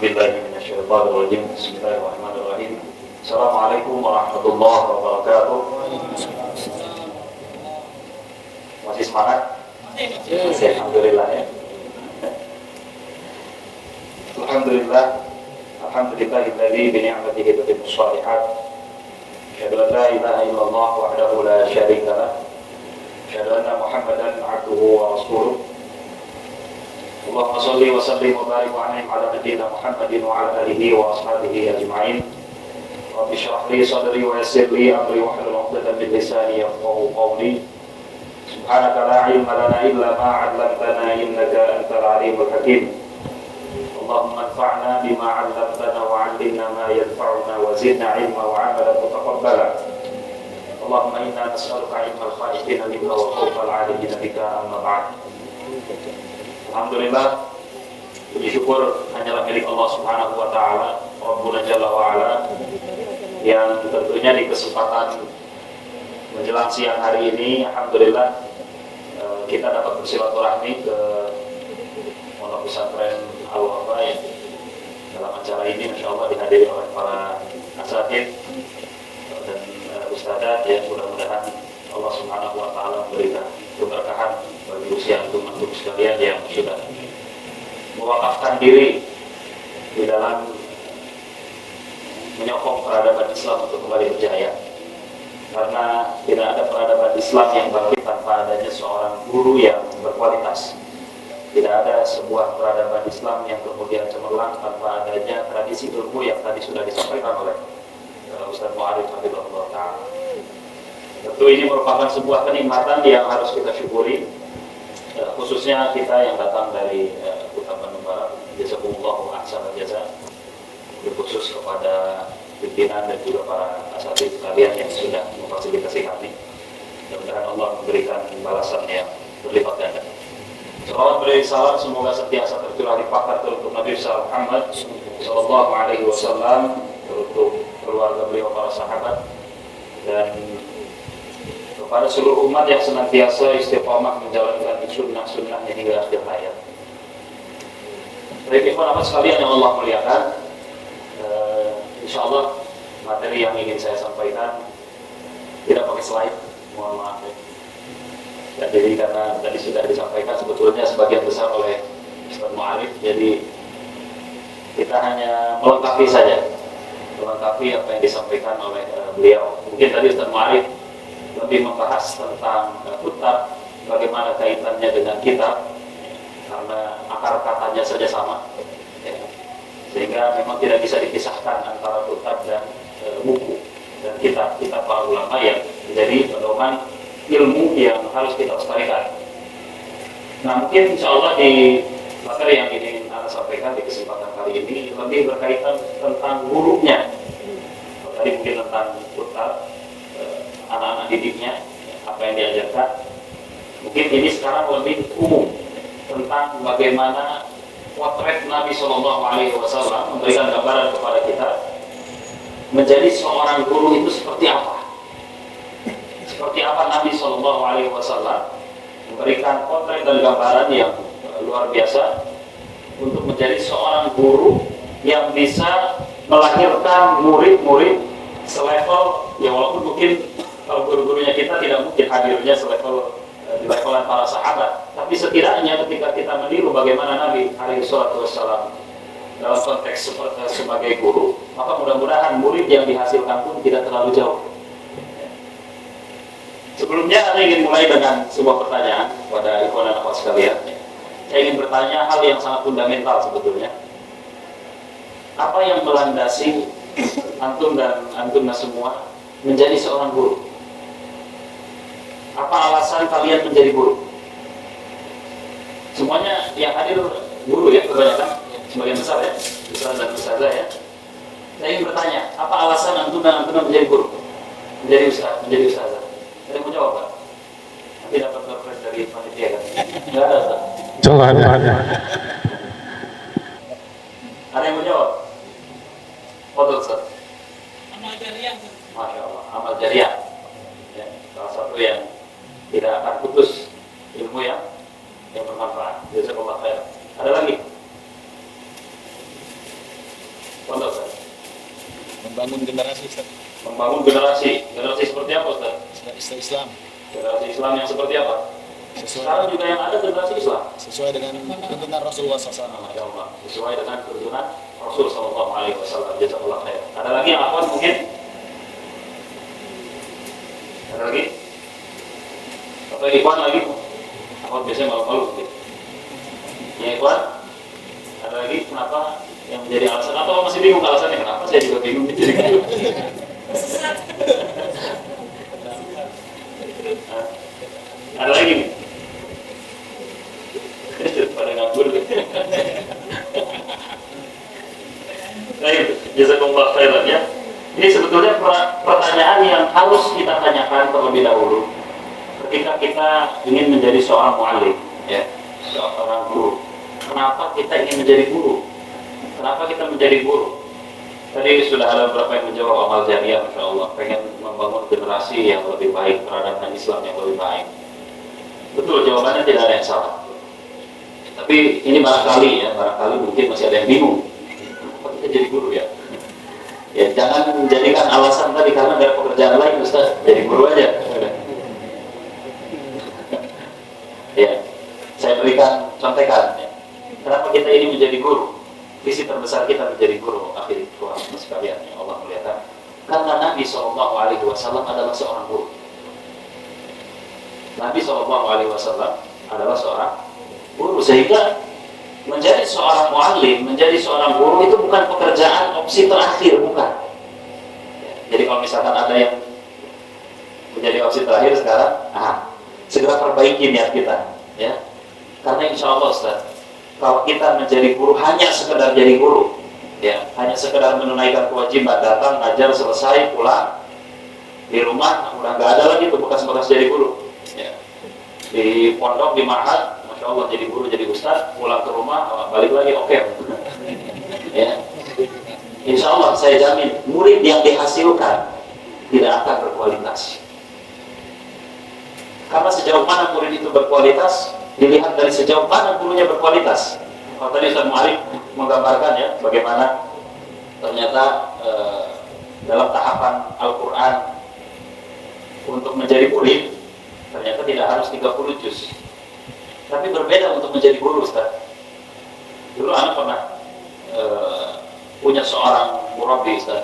billahi minasyaitonir rajim. Bismillahirrahmanirrahim. Assalamualaikum warahmatullahi wabarakatuh. Masih semangat? Masih, alhamdulillah ya. Alhamdulillah. Alhamdulillahilladzi bi ni'matihi tatimmu shalihat. Asyhadu an la ilaha illallah wahdahu la syarika lah. Asyhadu anna Muhammadan abduhu wa rasuluh. Allahumma shalli wa sallim wa barik wa an'im ala nabiyyina Muhammadin wa ala alihi wa ashabihi ajma'in. Rabbi shrah li sadri wa yassir li amri wa hlul 'uqdatam min lisani yafqahu qawli. Subhanaka la 'ilma lana illa ma 'allamtana innaka antal 'alimul hakim. Allahumma anfa'na bima 'allamtana wa 'allimna ma yanfa'una wa zidna 'ilma wa 'amalan mutaqabbala. Allahumma inna nas'aluka 'ilmal khaifina minka wa khawfal 'alimina bika amma ba'd. Alhamdulillah, puji syukur hanyalah milik Allah Subhanahu wa taala, Rabbuna Jalla wa ala, yang tentunya di kesempatan menjelang siang hari ini alhamdulillah kita dapat bersilaturahmi ke Pondok Pesantren Al-Wafa ya. Dalam acara ini insyaallah dihadiri oleh para asatidz dan ustadzat yang mudah-mudahan Allah Subhanahu wa taala memberikan keberkahan bagi usia antum sekalian yang sudah mewakafkan diri di dalam menyokong peradaban Islam untuk kembali berjaya. Karena tidak ada peradaban Islam yang bangkit tanpa adanya seorang guru yang berkualitas. Tidak ada sebuah peradaban Islam yang kemudian cemerlang tanpa adanya tradisi ilmu yang tadi sudah disampaikan oleh Ustaz Mu'arif Hafizahullah Ta'ala. Tentu ini merupakan sebuah kenikmatan yang harus kita syukuri, khususnya kita yang datang dari Kota Bandung Barat. Jazakumullahu ahsanal jazaa, khusus kepada pimpinan dan juga para asatidz sekalian yang sudah memfasilitasi kami. Mudah-mudahan Allah memberikan balasan yang berlipat ganda. Salawat beri salam semoga sentiasa tercurah limpahkan untuk Nabi Muhammad sallallahu alaihi wasallam, untuk keluarga beliau, para sahabat, dan kepada seluruh umat yang senantiasa istiqomah menjalankan sunnah-sunnahnya hingga akhir hayat. Baik ikhwan amat sekalian yang Allah muliakan, insyaallah materi yang ingin saya sampaikan tidak pakai slide, mohon maaf ya. Dan jadi karena tadi sudah disampaikan sebetulnya sebagian besar oleh Ustaz Mu'arif, jadi kita hanya melengkapi saja, melengkapi apa yang disampaikan oleh beliau. Mungkin tadi Ustaz Mu'arif lebih membahas tentang kutab, bagaimana kaitannya dengan kitab, karena akar katanya saja sama ya. Sehingga memang tidak bisa dipisahkan antara kutab dan buku dan kitab para ulama yang menjadi pedoman ilmu yang harus kita lestarikan. Nah, mungkin insya Allah di materi yang ingin Anda sampaikan di kesempatan kali ini lebih berkaitan tentang gurunya. Tadi mungkin tentang kutab, anak-anak didiknya, apa yang diajarkan. Mungkin ini sekarang lebih umum tentang bagaimana potret Nabi Shallallahu Alaihi Wasallam, memberikan gambaran kepada kita menjadi seorang guru itu seperti apa. Seperti apa Nabi Shallallahu Alaihi Wasallam memberikan potret dan gambaran yang luar biasa untuk menjadi seorang guru yang bisa melahirkan murid-murid selevel, ya walaupun mungkin kalau guru-gurunya kita tidak mungkin hadirnya selevel di levelan para sahabat, tapi setidaknya ketika kita meniru bagaimana Nabi alaihi salatu wassalam dalam konteks sebagai guru, maka mudah-mudahan murid yang dihasilkan pun tidak terlalu jauh. Sebelumnya saya ingin mulai dengan sebuah pertanyaan kepada ikhwan dan akhwat sekalian. Saya ingin bertanya hal yang sangat fundamental sebetulnya. Apa yang melandasi antum dan antumna semua menjadi seorang guru? Apa alasan kalian menjadi guru? Semuanya yang hadir guru ya, kebanyakan, sebagian besar ya, ustaz dan ustazah ya. Saya ingin bertanya, apa alasan antum dan antumna menjadi guru? Menjadi ustaz, menjadi ustazah? Ada yang mau jawab Pak? Nanti dapat surprise dari panitia kan? Enggak ada Ustaz? Coba ada. Ada yang mau jawab? Betul Ustaz? Amal jariah. Masya Allah, amal jariah ya, salah satu yang tidak akan putus ilmu yang bermanfaat. Jazakallah khair. Ada lagi? membangun generasi Ustaz. Membangun generasi seperti apa Ustaz? Islam Generasi Islam yang seperti apa? Sekarang juga yang ada generasi Islam sesuai dengan tuntunan Rasulullah SAW. Masya Allah, sesuai dengan tuntunan Rasul Sallallahu Alaihi Wasallam. Jazakallah khair. Ada lagi yang akhwat mungkin? Ada lagi? Atau ikhwan lagi? Akhwat biasanya malu-malu mungkin. Ya ikhwan? Ada lagi? Kenapa yang menjadi alasan? Atau masih bingung alasannya? Kenapa? Saya juga bingung jadi bingung. Ada lagi nih? Pada ngabur. Baik, jazakumullah khairan ya. Ini sebetulnya pertanyaan yang harus kita tanyakan terlebih dahulu ketika kita ingin menjadi seorang mu'allim, ya, seorang guru. Kenapa kita ingin menjadi guru? Kenapa kita menjadi guru? Tadi sudah ada beberapa yang menjawab amal jariah, Masya Allah, pengen membangun generasi yang lebih baik, peradaban Islam yang lebih baik. Betul, jawabannya tidak ada yang salah. Tapi ini barangkali mungkin masih ada yang bingung. Kenapa kita jadi guru ya? Ya jangan menjadikan alasan tadi karena ada pekerjaan lain Ustaz, jadi guru aja. Ya, saya berikan contekan. Ya. Kenapa kita ini menjadi guru? Visi terbesar kita menjadi guru, akhir Tuhan sekalian yang Allah muliakan. Karena Nabi SAW adalah seorang guru. Nabi SAW adalah seorang guru, sehingga menjadi seorang mu'allim, menjadi seorang guru itu bukan pekerjaan opsi terakhir, bukan. Jadi kalau misalkan ada yang menjadi opsi terakhir sekarang, segera perbaiki niat kita, ya. Karena insya Allah Ustaz, kalau kita menjadi guru hanya sekedar jadi guru, ya, hanya sekedar menunaikan kewajiban, datang, ngajar, selesai, pulang, di rumah udah nggak ada lagi tuh bekas-bekas jadi guru, ya. Di pondok, di ma'had, Masya Allah jadi guru, jadi ustaz, pulang ke rumah, balik lagi, oke. Ya. Insya Allah saya jamin murid yang dihasilkan tidak akan berkualitas. Karena sejauh mana murid itu berkualitas dilihat dari sejauh mana gurunya berkualitas. Kalau tadi Ustaz Mu'arif menggambarkan ya bagaimana ternyata dalam tahapan Al-Quran untuk menjadi murid ternyata tidak harus 30 juz. Tapi berbeda untuk menjadi guru Ustaz. Dulu anak pernah punya seorang murabbi Ustaz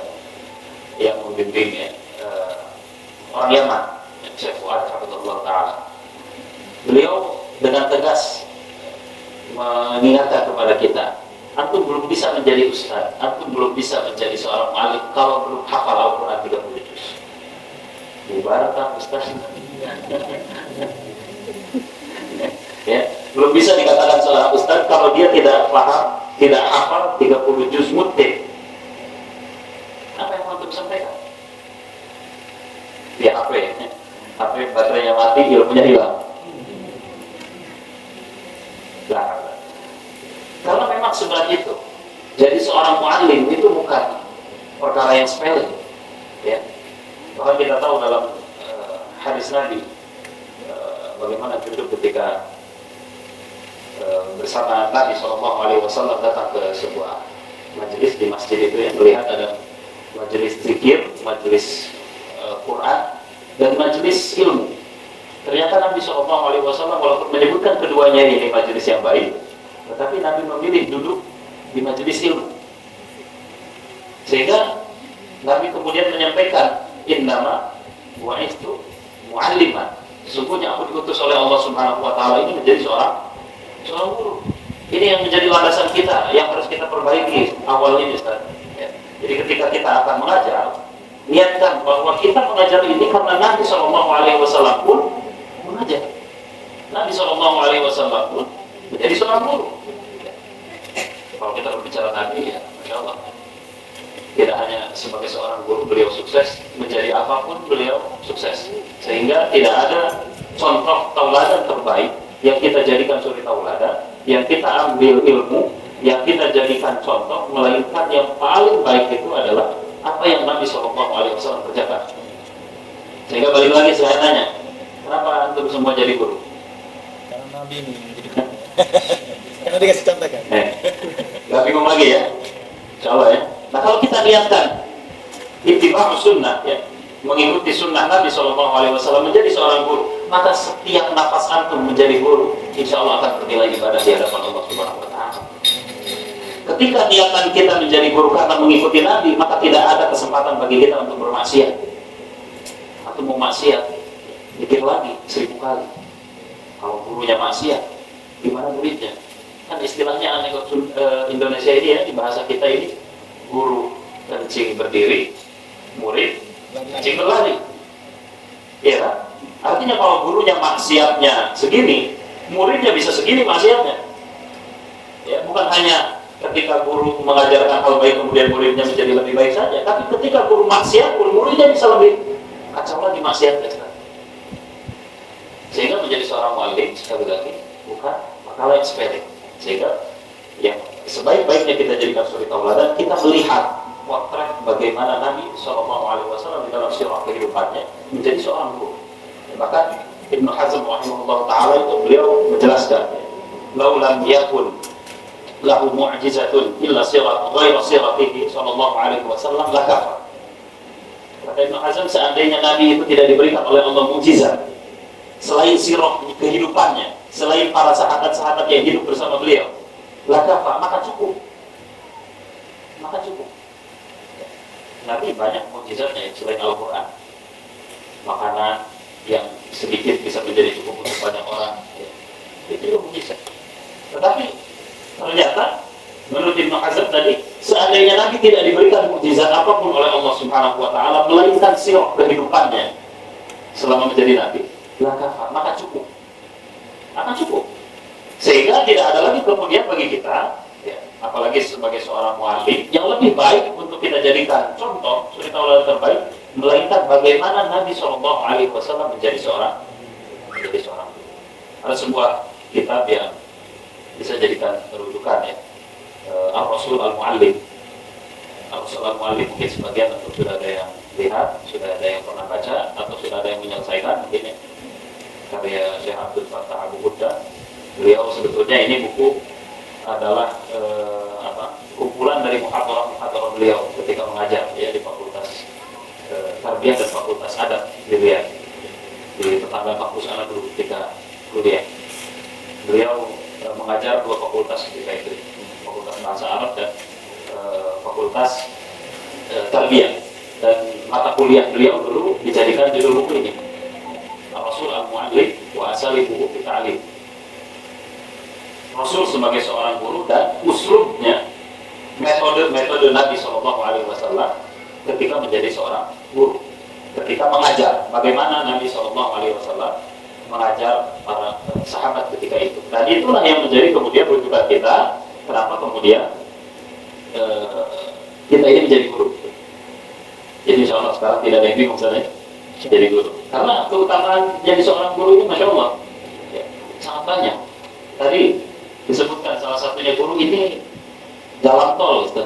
yang membimbing ya, orang Yaman, Syekh Fuad Hafizahullah Ta'ala. Beliau dengan tegas mengingatkan kepada kita, antum belum bisa menjadi ustaz, antum belum bisa menjadi seorang alim kalau belum hafal Al-Quran 30 juz. Mubarakah Ustaz. Ya, belum bisa dikatakan seorang ustaz kalau dia tidak paham, tidak hafal 30 juz mutin. Apa yang antum sampaikan? Di HP, HP baterainya mati, ilmunya hilang. Karena memang seberat itu. Jadi seorang mu'allim itu bukan perkara yang sepele, ya. Bahkan kita tahu dalam hadis Nabi bagaimana duduk ketika bersama Nabi SAW datang ke sebuah majelis di masjid itu yang melihat ada majelis zikir, majelis Quran dan majelis ilmu. Ternyata Nabi SAW walaupun menyebutkan keduanya ini majelis yang baik, tetapi Nabi memilih duduk di majelis ilmu. Sehingga Nabi kemudian menyampaikan, innama bu'istu mu'alliman. Sesungguhnya aku diutus oleh Allah Subhanahu wa taala ini menjadi seorang guru. Ini yang menjadi landasan kita, yang harus kita perbaiki awal ini Ustaz. Ya. Jadi ketika kita akan mengajar, niatkan bahwa kita mengajar ini karena Nabi SAW pun mengajar. Nabi SAW pun menjadi seorang guru. Kalau kita berbicara Nabi, ya, Masya Allah, tidak hanya sebagai seorang guru beliau sukses, menjadi apapun beliau sukses. Sehingga tidak ada contoh tauladan terbaik yang kita jadikan suri tauladan, yang kita ambil ilmu, yang kita jadikan contoh, melainkan yang paling baik itu adalah apa yang Nabi SAW kerjakan. Sehingga balik lagi saya tanya, kenapa antum semua jadi guru? Karena Nabi ini menjadi guru. Karena dikasih contoh kan. Gak bingung lagi ya, insya Allah ya. Nah kalau kita niatkan ittiba' sunnah, ya, mengikuti sunnah Nabi SAW, menjadi seorang guru, maka setiap nafas antum menjadi guru, insya Allah akan bernilai ibadah di hadapan Allah Subhanahu wa Ta'ala. Ketika niatan kita menjadi guru karena mengikuti Nabi, maka tidak ada kesempatan bagi kita untuk bermaksiat atau mau maksiat. Pikir lagi 1000 kali. Kalau gurunya maksiat, gimana muridnya? Kan istilahnya aneh Indonesia ini ya, di bahasa kita ini, guru kencing berdiri, murid kencing berlari. Iya kan? Artinya kalau gurunya maksiatnya segini, muridnya bisa segini maksiatnya. Ya, bukan hanya ketika guru mengajarkan hal baik kemudian muridnya menjadi lebih baik saja, tapi ketika guru maksiat pun muridnya bisa lebih kacau lagi maksiatnya. Sehingga menjadi seorang mu'allim sekali lagi bukan perkara yang sepele. Sehingga yang sebaik-baiknya kita jadikan suri tauladan, kita melihat potret bagaimana Nabi SAW di dalam sirah kehidupannya menjadi seorang guru. Bahkan Ibnu Hazm rahimahullah ta'ala itu beliau menjelaskan, "Lau lam yakun lahu mu'jizatun illa sirat ghairu siratihi sallallahu alaihi wasallam lakafa." Kata Ibnu Hazm, seandainya Nabi itu tidak diberikan oleh Allah mukjizat selain sirah kehidupannya, selain para sahabat-sahabat yang hidup bersama beliau, lakafa, maka cukup. Maka cukup. Nabi banyak mukjizatnya selain Al-Quran. Makanan yang sedikit bisa menjadi cukup untuk banyak orang, ya. Itu juga mukjizat. Tetapi ternyata menurut Ibnu Hazm tadi, seandainya Nabi tidak diberikan mukjizat apapun oleh Allah Subhanahu wa Ta'ala, melainkan sirah kehidupannya selama menjadi Nabi, maka cukup. Akan cukup. Sehingga tidak ada lagi kemudian bagi kita, ya, apalagi sebagai seorang mu'allim, yang lebih baik untuk kita jadikan contoh suri tauladan terbaik, melainkan bagaimana Nabi SAW menjadi seorang guru. Ada sebuah kitab yang bisa jadikan rujukan, ya, Ar-Rasul Al-Mu'allim. Ar-Rasul Al-Mu'allim mungkin sebagian atau sudah ada yang lihat, sudah ada yang pernah baca, atau sudah ada yang menyelesaikan mungkin, ya, karya Syekh Abdul Fattah Abu Ghudda. Beliau sebetulnya ini buku adalah kumpulan dari muhadharah beliau ketika mengajar, ya, di Fakultas Tarbiyah dan Fakultas Adab di Riyadh, di tetangga kampus anak dulu ketika kuliah. Beliau mengajar dua fakultas ketika itu, Fakultas Bahasa Arab dan Fakultas Tarbiyah, dan mata kuliah beliau dulu dijadikan judul buku ini, Rasul Al-Mu'allim wa Asalibuhu fi Ta'lim. Rasul sebagai seorang guru dan uslubnya, metode Nabi SAW ketika menjadi seorang guru, ketika mengajar, bagaimana Nabi SAW mengajar para sahabat ketika itu. Dan itulah yang menjadi kemudian rujukan kita, kenapa kemudian kita ini menjadi guru. Jadi insya Allah sekarang tidak ada yang bingung saya jadi guru, karena keutamaan jadi seorang guru ini Masya Allah, ya, sangat banyak. Tadi disebutkan salah satunya guru ini jalan tol, Ustaz.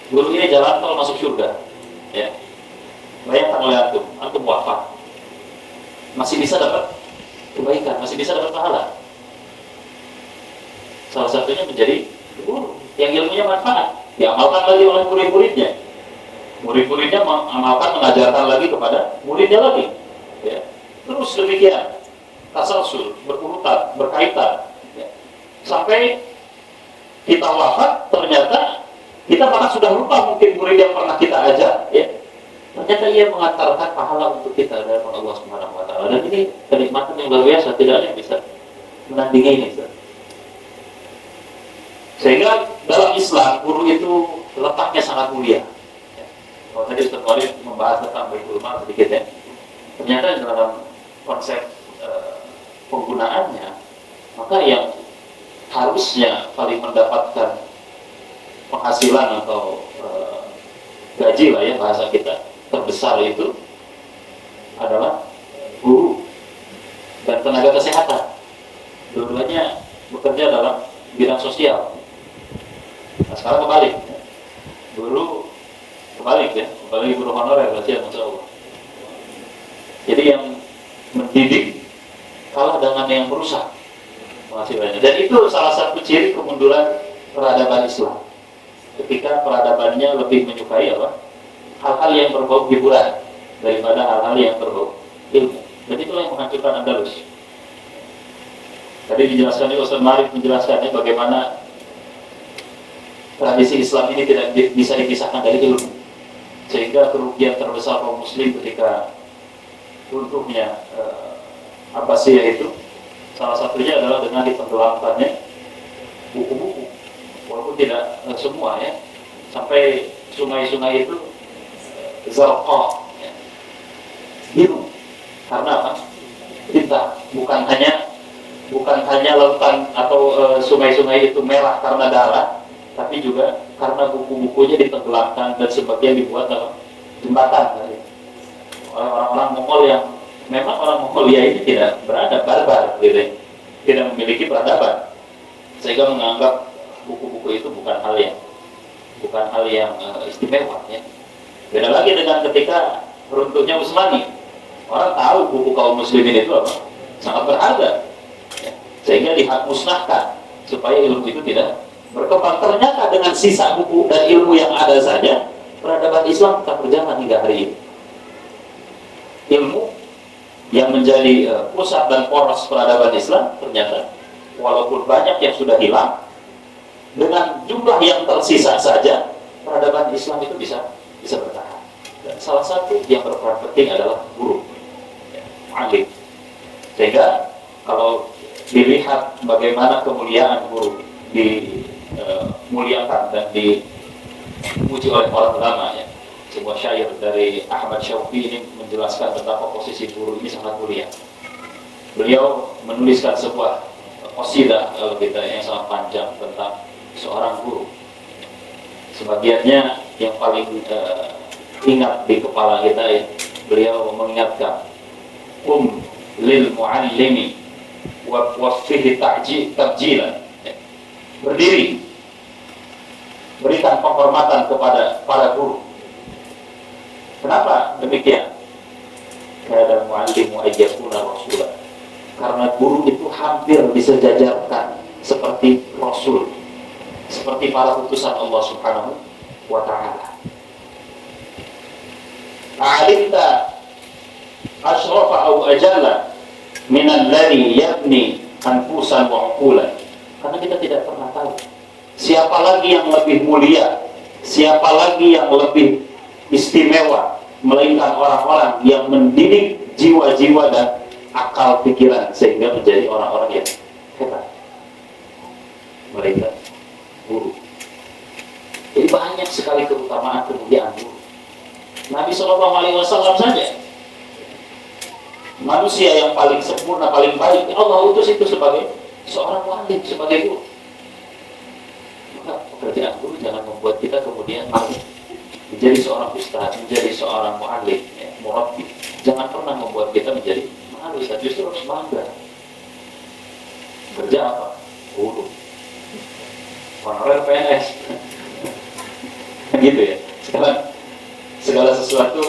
Guru ini jalan tol masuk surga, ya. Bayangkan oleh antum wafat, masih bisa dapat kebaikan, masih bisa dapat pahala. Salah satunya menjadi guru yang ilmunya manfaat, diamalkan lagi oleh murid-muridnya. Murid-muridnya mengamalkan, mengajarkan lagi kepada muridnya lagi, ya. Terus demikian, tasalsul, berurutan, berkaitan, ya. Sampai kita wafat, ternyata kita bahkan sudah lupa mungkin murid yang pernah kita ajar, ya. Ternyata ia mengantarkan pahala untuk kita dari Allah Subhanahu wa Ta'ala. Dan ini kenikmatan yang luar biasa, tidak ada yang bisa menandingi ini. Sehingga dalam Islam guru itu letaknya sangat mulia. Ya. Kalau tadi Ustaz Walid membahas tentang Baitul Mal sedikit, ya. Ternyata dalam konsep penggunaannya, maka yang harusnya paling mendapatkan penghasilan atau gaji lah, ya, bahasa kita terbesar itu adalah guru dan tenaga kesehatan. Dua-duanya bekerja dalam bidang sosial. Nah, sekarang kebalik, ya. Dulu kebalik, ya, kembali guru honorer berarti, ya, Masya Allah. Jadi yang mendidik kalah dengan yang merusak penghasilannya. Dan itu salah satu ciri kemunduran peradaban Islam. Ketika peradabannya lebih menyukai apa? hal-hal yang berbau hiburan daripada hal-hal yang berbau ilmu. Dan itulah yang menghancurkan Andalus. Tadi dijelaskan oleh Ustaz Marif menjelaskannya bagaimana tradisi Islam ini tidak bisa dipisahkan dari ilmu, sehingga kerugian terbesar kaum muslim ketika runtuhnya Abbasiyah itu salah satunya adalah dengan ditenggelamkannya buku-buku, walaupun tidak semua ya, sampai sungai-sungai itu zarqa ya, biru karena apa? Tinta. Bukan hanya lautan atau sungai-sungai itu merah karena darah, tapi juga karena buku-bukunya ditenggelamkan dan sebagian dibuat dalam jembatan oleh orang-orang Mongol yang memang orang Mongolia ini tidak beradab, barbar gitu ya, tidak memiliki peradaban, sehingga menganggap buku-buku itu bukan hal yang istimewa ya. Beda lagi dengan ketika runtuhnya Utsmani, orang tahu buku kaum muslimin itu apa? Sangat berharga ya. Sehingga dimusnahkan supaya ilmu itu tidak berkembang. Ternyata dengan sisa buku dan ilmu yang ada saja peradaban Islam tetap berjalan hingga hari ini. Ilmu yang menjadi pusat dan poros peradaban Islam ternyata walaupun banyak yang sudah hilang, dengan jumlah yang tersisa saja peradaban Islam itu bisa bertahan. Dan salah satu yang berperan penting adalah guru, mu'allim. Sehingga kalau dilihat bagaimana kemuliaan guru dimuliakan dan dipuji oleh para ulama ya. Sebuah syair dari Ahmad Syauqi ini menjelaskan betapa posisi guru ini sangat mulia. Beliau menuliskan sebuah qasidah kalau kita yang sangat panjang tentang seorang guru. Sebagiannya yang paling ingat di kepala kita ya, beliau mengingatkan lil muallimi wa fihi tabjilan. Berdiri, berikan penghormatan kepada para guru. Kenapa demikian? Karena muallimu ayyakuna rasulah. Karena guru itu hampir disejajarkan seperti rasul, seperti para utusan Allah Subhanahu wa ta'ala. Alimta asyrafa au ajalla min alladhi yabni anfusan wa uqulan. Karena kita tidak pernah tahu siapa lagi yang lebih mulia, siapa lagi yang lebih istimewa, melainkan orang-orang yang mendidik jiwa-jiwa dan akal pikiran sehingga menjadi orang-orang yang hebat. Mereka guru. Jadi banyak sekali keutamaan kemuliaan guru. Nabi SAW saja manusia yang paling sempurna, paling baik, Allah utus itu sebagai seorang muallim, sebagai guru. Maka pekerjaan guru jangan membuat kita kemudian malu menjadi seorang ustaz, menjadi seorang muallim, ya, murabbi. Jangan pernah membuat kita menjadi malu, justru harus bangga. Kerja apa? Guru. Honorer PNS. Gitu ya. Segala sesuatu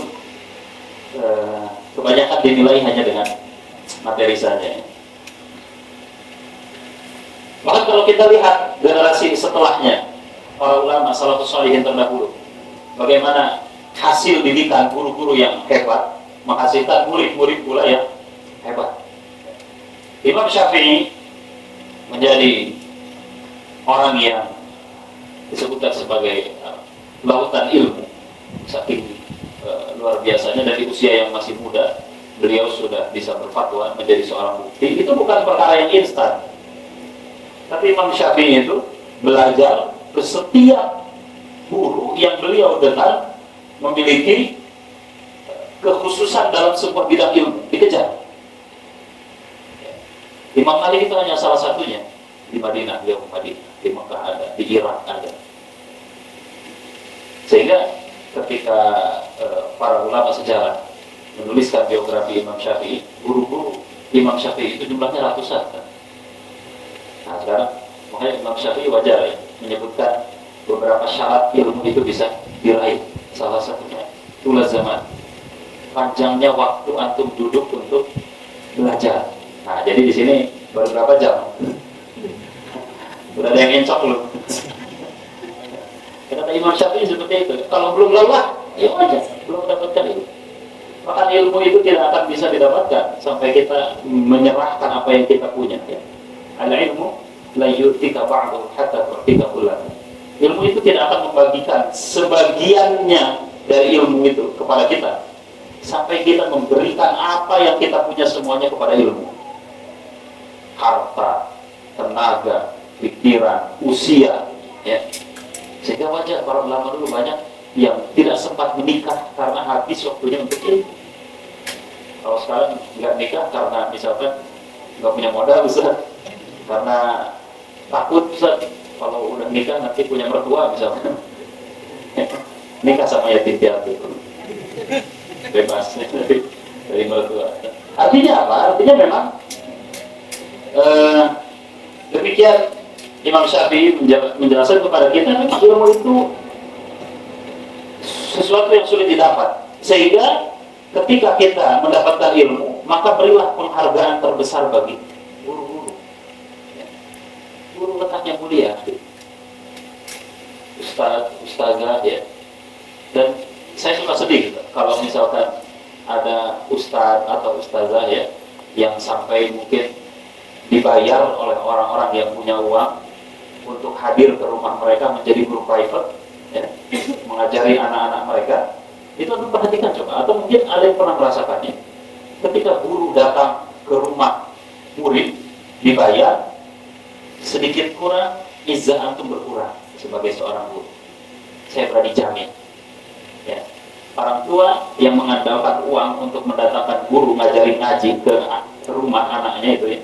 kebanyakan dinilai hanya dengan materi saja. Bahkan kalau kita lihat generasi setelahnya, para ulama salafus shalihin terdahulu, bagaimana hasil didikan guru-guru yang hebat menghasilkan murid-murid pula yang hebat. Imam Syafi'i menjadi orang yang disebutkan sebagai lautan ilmu, saking luar biasanya. Dari usia yang masih muda beliau sudah bisa berfatwa, menjadi seorang mufti. Itu bukan perkara yang instan. Tapi Imam Syafi'i itu belajar ke setiap guru yang beliau dengar memiliki kekhususan dalam sebuah bidang ilmu, dikejar. Imam Malik itu hanya salah satunya. Di Madinah, beliau ke Madinah, di Mekah ada, di Irak ada. Sehingga ketika para ulama sejarah menuliskan biografi Imam Syafi'i, guru-guru Imam Syafi'i itu jumlahnya ratusan kan? Nah sekarang makanya Imam Syafi'i wajar ya menyebutkan beberapa syarat ilmu itu bisa diraih. Salah satunya tulah zaman, panjangnya waktu antum duduk untuk belajar. Nah jadi di sini baru berapa jam? Udah ada yang encok loh. Kata Imam Syafi'i seperti itu. Kalau belum lelah ya wajar, belum mendapatkan ilmu. Maka ilmu itu tidak akan bisa didapatkan sampai kita menyerahkan apa yang kita punya. Ya. Al-ilmu la yu'tika ba'dahu hatta tu'tika kullahu. Ilmu itu tidak akan membagikan sebagiannya dari ilmu itu kepada kita sampai kita memberikan apa yang kita punya semuanya kepada ilmu. Harta, tenaga, pikiran, usia, ya. Sehingga wajar para ulama dulu banyak yang tidak sempat menikah karena habis waktunya untuk ilmu. Kalau sekarang nggak nikah karena misalkan nggak punya modal, Ustaz, karena takut, Ustaz, kalau udah nikah nanti punya mertua misalkan. Nikah sama yatim piatu, bebas dari mertua. Artinya apa? Artinya memang demikian Imam Syafi'i menjelaskan kepada kita, memang ilmu itu sesuatu yang sulit didapat. Sehingga ketika kita mendapatkan ilmu, maka berilah penghargaan terbesar bagi guru-guru. Guru letaknya mulia, ustaz, ustazah, ya. Dan saya suka sedih kalau misalkan ada ustaz atau ustazah, ya, yang sampai mungkin dibayar oleh orang-orang yang punya uang untuk hadir ke rumah mereka menjadi guru private, ya, mengajari anak-anak mereka. Itu untuk perhatikan coba, atau mungkin ada yang pernah merasakannya. Ketika guru datang ke rumah murid dibayar, sedikit kurang, izzah antum berkurang sebagai seorang guru. Saya berani jamin, ya. Orang tua yang mengandalkan uang untuk mendatangkan guru ngajarin ngaji ke rumah anaknya itu, ya,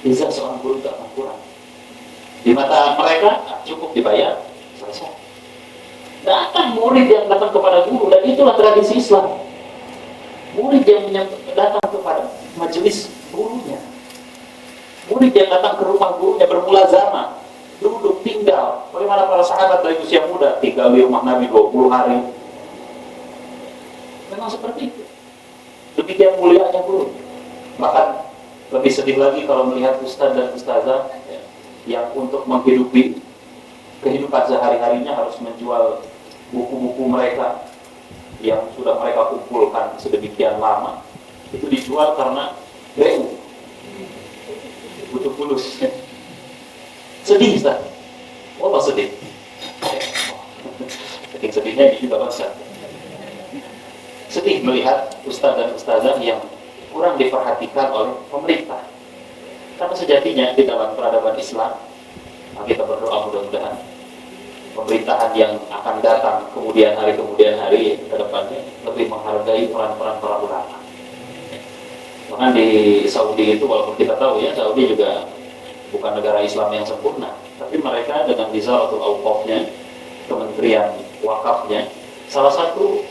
izzah seorang guru tak akan kurang. Di mata mereka cukup dibayar, selesai. Datang murid yang datang kepada guru, dan itulah tradisi Islam. Murid yang datang kepada majelis gurunya, murid yang datang ke rumah gurunya, bermulazamah, duduk, tinggal. Bagaimana para sahabat dari usia muda tinggal di rumah Nabi 20 hari. Memang seperti itu. Demikian mulianya guru. Bahkan lebih sedih lagi kalau melihat ustaz dan ustazah, ya, yang untuk menghidupi kehidupan sehari-harinya harus menjual buku-buku mereka yang sudah mereka kumpulkan sedemikian lama, itu dijual karena BU, butuh fulus. Sedih, Ustaz. Allah sedih. Saking sedihnya ini juga besar. Sedih melihat ustaz dan ustazah yang kurang diperhatikan oleh pemerintah. Karena sejatinya di dalam peradaban Islam, kita berdoa mudah-mudahan pemerintahan yang akan datang kemudian hari ke depannya lebih menghargai peran-peran para ulama. Bahkan di Saudi itu, walaupun kita tahu, ya, Saudi juga bukan negara Islam yang sempurna, tapi mereka dengan Wizaratul Auqafnya, kementerian wakafnya, salah satu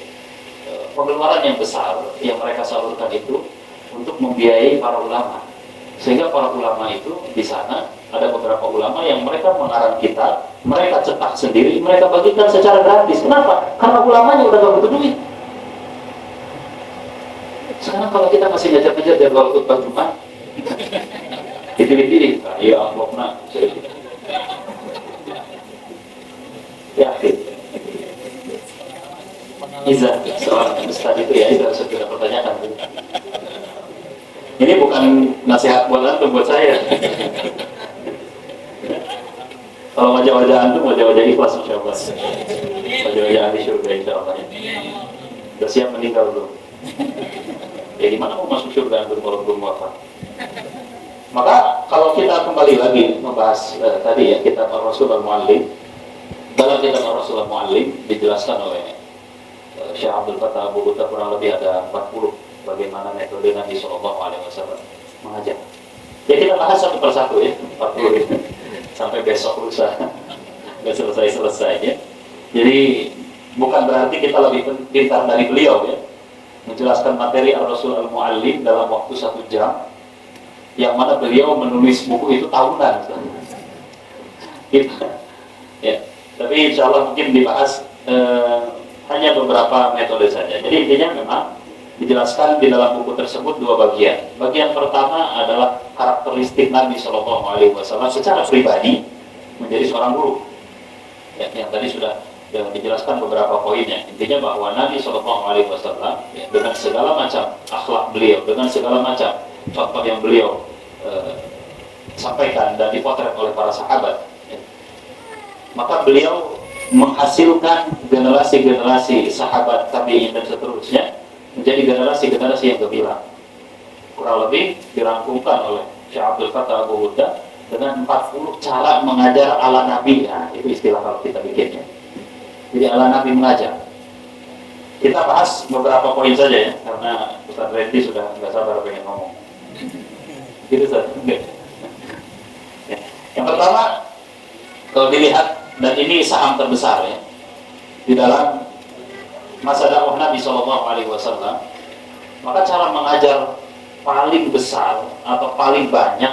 pengeluaran yang besar yang mereka salurkan itu untuk membiayai para ulama. Sehingga para ulama itu di sana ada beberapa ulama yang mereka mengarang kitab, mereka cetak sendiri, mereka bagikan secara gratis. Kenapa? Karena ulamanya udah gak butuh duit. Sekarang kalau kita masih ngejar-ngejar jadwal khutbah Jumat, dipilih-pilih, ya Allah, nak, ya, Iza, seorang ustaz itu, ya, itu harus kita pertanyakan. Ini bukan nasihat buat antum, buat saya. Kalau wajah-wajah antum, wajah-wajah ikhlas, insya Allah. Wajah-wajah ahli syurga, insya Allah. Sudah siap meninggal belum? Ya gimana mau masuk syurga antum kalau belum wafat? Maka kalau kita kembali lagi membahas tadi, ya, kitab Ar-Rasul Al-Mu'allim. Dalam kitab Ar-Rasul Al-Mu'allim dijelaskan oleh Syekh Abdul Fattah Abu Buddha, kurang lebih ada 40 bagaimana metode Nabi SAW mengajar. Ya kita bahas satu persatu, ya, 40 sampai besok lusa nggak selesai-selesai, ya. Jadi bukan berarti kita lebih pintar dari beliau, ya, menjelaskan materi Ar-Rasul Al-Mu'allim dalam waktu 1 jam, yang mana beliau menulis buku itu tahunan. Ya, tapi insya Allah mungkin dibahas hanya beberapa metode saja. Jadi intinya memang dijelaskan di dalam buku tersebut 2 bagian. Bagian pertama adalah karakteristik Nabi SAW secara pribadi menjadi seorang guru, ya, yang tadi sudah dijelaskan beberapa poinnya. Intinya bahwa Nabi SAW dengan segala macam akhlak beliau, dengan segala macam contoh yang beliau sampaikan dan dipotret oleh para sahabat, maka beliau menghasilkan generasi-generasi sahabat tabi'in dan seterusnya menjadi generasi-generasi yang gemilang. Kurang lebih dirangkumkan oleh Syekh Abdul Fattah Abu Ghuddah dengan 40 cara mengajar ala Nabi. Nah, itu istilah kalau kita bikinnya. Jadi ala Nabi mengajar. Kita bahas beberapa poin saja ya, karena Ustaz Randy sudah nggak sabar pengen ngomong. Gitu Ustaz. Ya. Yang pertama, kalau dilihat, dan ini saham terbesar ya di dalam masa dakwah Nabi SAW, maka cara mengajar paling besar atau paling banyak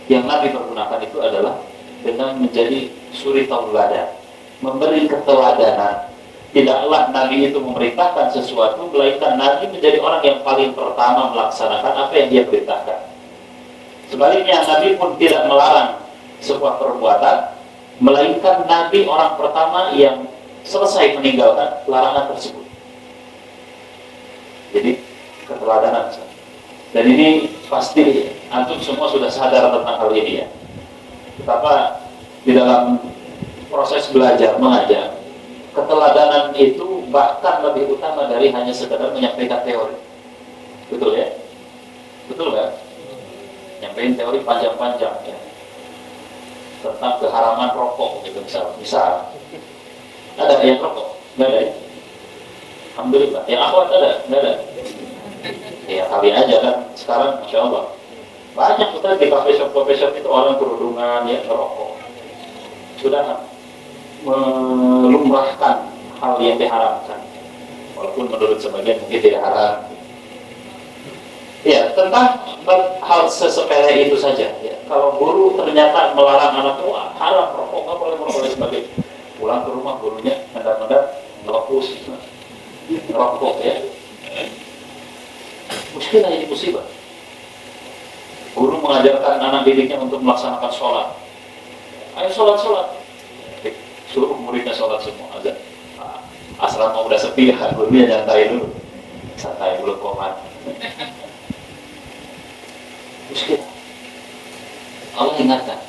yang Nabi pergunakan itu adalah dengan menjadi suri tauladan, memberi keteladanan. Tidaklah Nabi itu memerintahkan sesuatu, melainkan Nabi menjadi orang yang paling pertama melaksanakan apa yang dia perintahkan. Sebaliknya, Nabi pun tidak melarang sebuah perbuatan, melainkan Nabi orang pertama yang selesai meninggalkan larangan tersebut. Jadi keteladanan. Dan ini pasti antum semua sudah sadar tentang hal ini ya. Betapa di dalam proses belajar mengajar, keteladanan itu bahkan lebih utama dari hanya sekedar menyampaikan teori. Betul ya? Betul kan? Nyampaikan teori panjang-panjang ya, tentang keharaman rokok gitu misal. Ada yang rokok? Nggak ada ya? Alhamdulillah. Yang akhwat ada? Nggak ada? Ya kali aja kan sekarang Masya Allah banyak kita di coffee shop itu orang kerudungan ya merokok, sudah melumrahkan hal yang diharamkan walaupun menurut sebagian mungkin tidak haram ya. Tentang hal sesepele itu saja ya. Kalau guru ternyata melarang anak tua haram merokok, nggak boleh merokok dan sebagainya, pulang ke rumah gurunya mendadak ngelapus ngerokok ya, muskilah ini musibah. Guru mengajarkan anak didiknya untuk melaksanakan sholat. Ayo sholat. Suruh muridnya sholat semua. Asrama udah sepi ya, gurunya nyantai dulu. Santai dulu komat. Muskilah. Allah ingatkan.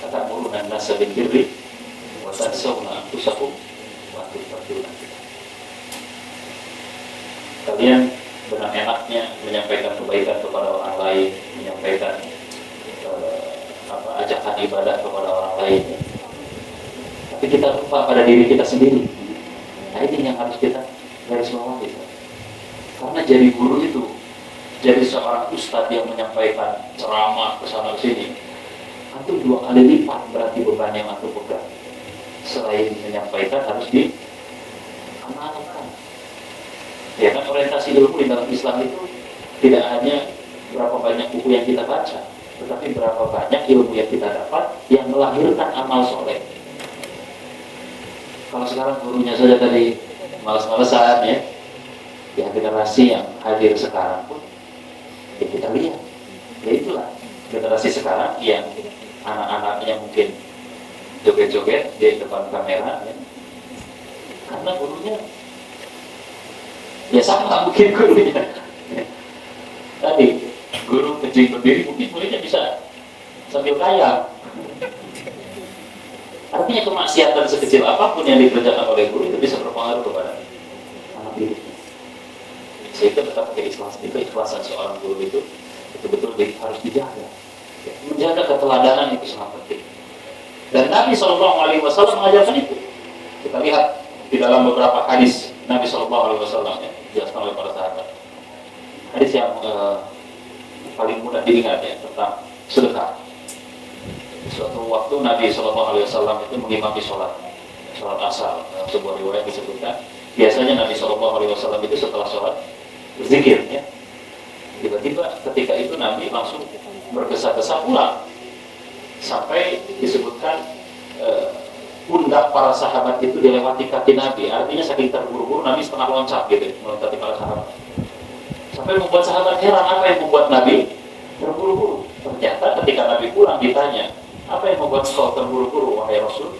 Kata guru dan nasa bin birri wa tansawna anfusakum wa antum tatluna. Kalian dengan enaknya menyampaikan kebaikan kepada orang lain, menyampaikan ajakan ibadah kepada orang lain, tapi kita lupa pada diri kita sendiri. Nah ini yang harus kita garis bawahi. Karena jadi guru itu, jadi seorang ustadz yang menyampaikan ceramah ke sana sini, antum 2 kali lipat berarti beban yang antum pegang. Selain menyampaikan harus diamalkan. Ya kan, orientasi ilmu di dalam Islam itu tidak hanya berapa banyak buku yang kita baca, tetapi berapa banyak ilmu yang kita dapat yang melahirkan amal soleh. Kalau sekarang gurunya saja tadi malas-malasan ya generasi yang hadir sekarang pun ya kita lihat, ya itulah generasi sekarang yang anak-anaknya mungkin joget-joget di depan kamera ya. Karena gurunya ya sama mungkin gurunya. Tadi guru kecil berdiri mungkin muridnya bisa sambil kaya. Artinya kemaksiatan sekecil apapun yang dikerjakan oleh guru itu bisa berpengaruh kepada anak didiknya. Sehingga betapa keikhlasan seorang guru itu betul-betul harus dijaga. Menjaga keteladanan itu sangat penting. Dan Nabi SAW mengajarkan itu. Kita lihat di dalam beberapa hadis Nabi SAW ya, dijelaskan oleh para sahabat. Hadis yang paling mudah diingat ya tentang sedekah. Suatu waktu Nabi SAW itu mengimami sholat asar. Dalam sebuah riwayat disebutkan biasanya Nabi SAW itu setelah sholat berzikir ya. Tiba-tiba ketika itu Nabi langsung bergesa-gesa pulang sampai disebutkan pundak para sahabat itu dilewati kaki Nabi. Artinya saking terburu-buru Nabi setengah loncat gitu melontati para sahabat. Sampai membuat sahabat heran apa yang membuat Nabi terburu-buru. Ternyata ketika Nabi pulang ditanya, apa yang membuat engkau terburu-buru wahai Rasul?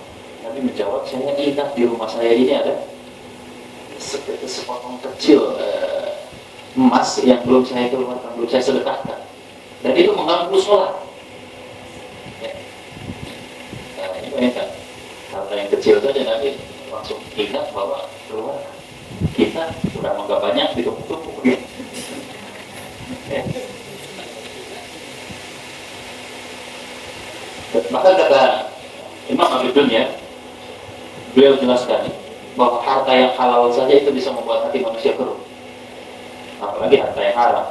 Nabi menjawab, saya ingat di rumah saya ini ada sepotong kecil emas yang belum saya keluarkan, belum saya sedekahkan, dan itu mengganggu sholat. Ya. Nah, ini bayangkan, harta yang kecil saja Nabi langsung ingat bahwa keluar, kita sudah menganggap banyak ditumpuk-tumpuk gitu. Ya. Maka kata Imam Abi Dunya, beliau jelaskan bahwa harta yang halal saja itu bisa membuat hati manusia keruh, apalagi harta yang haram,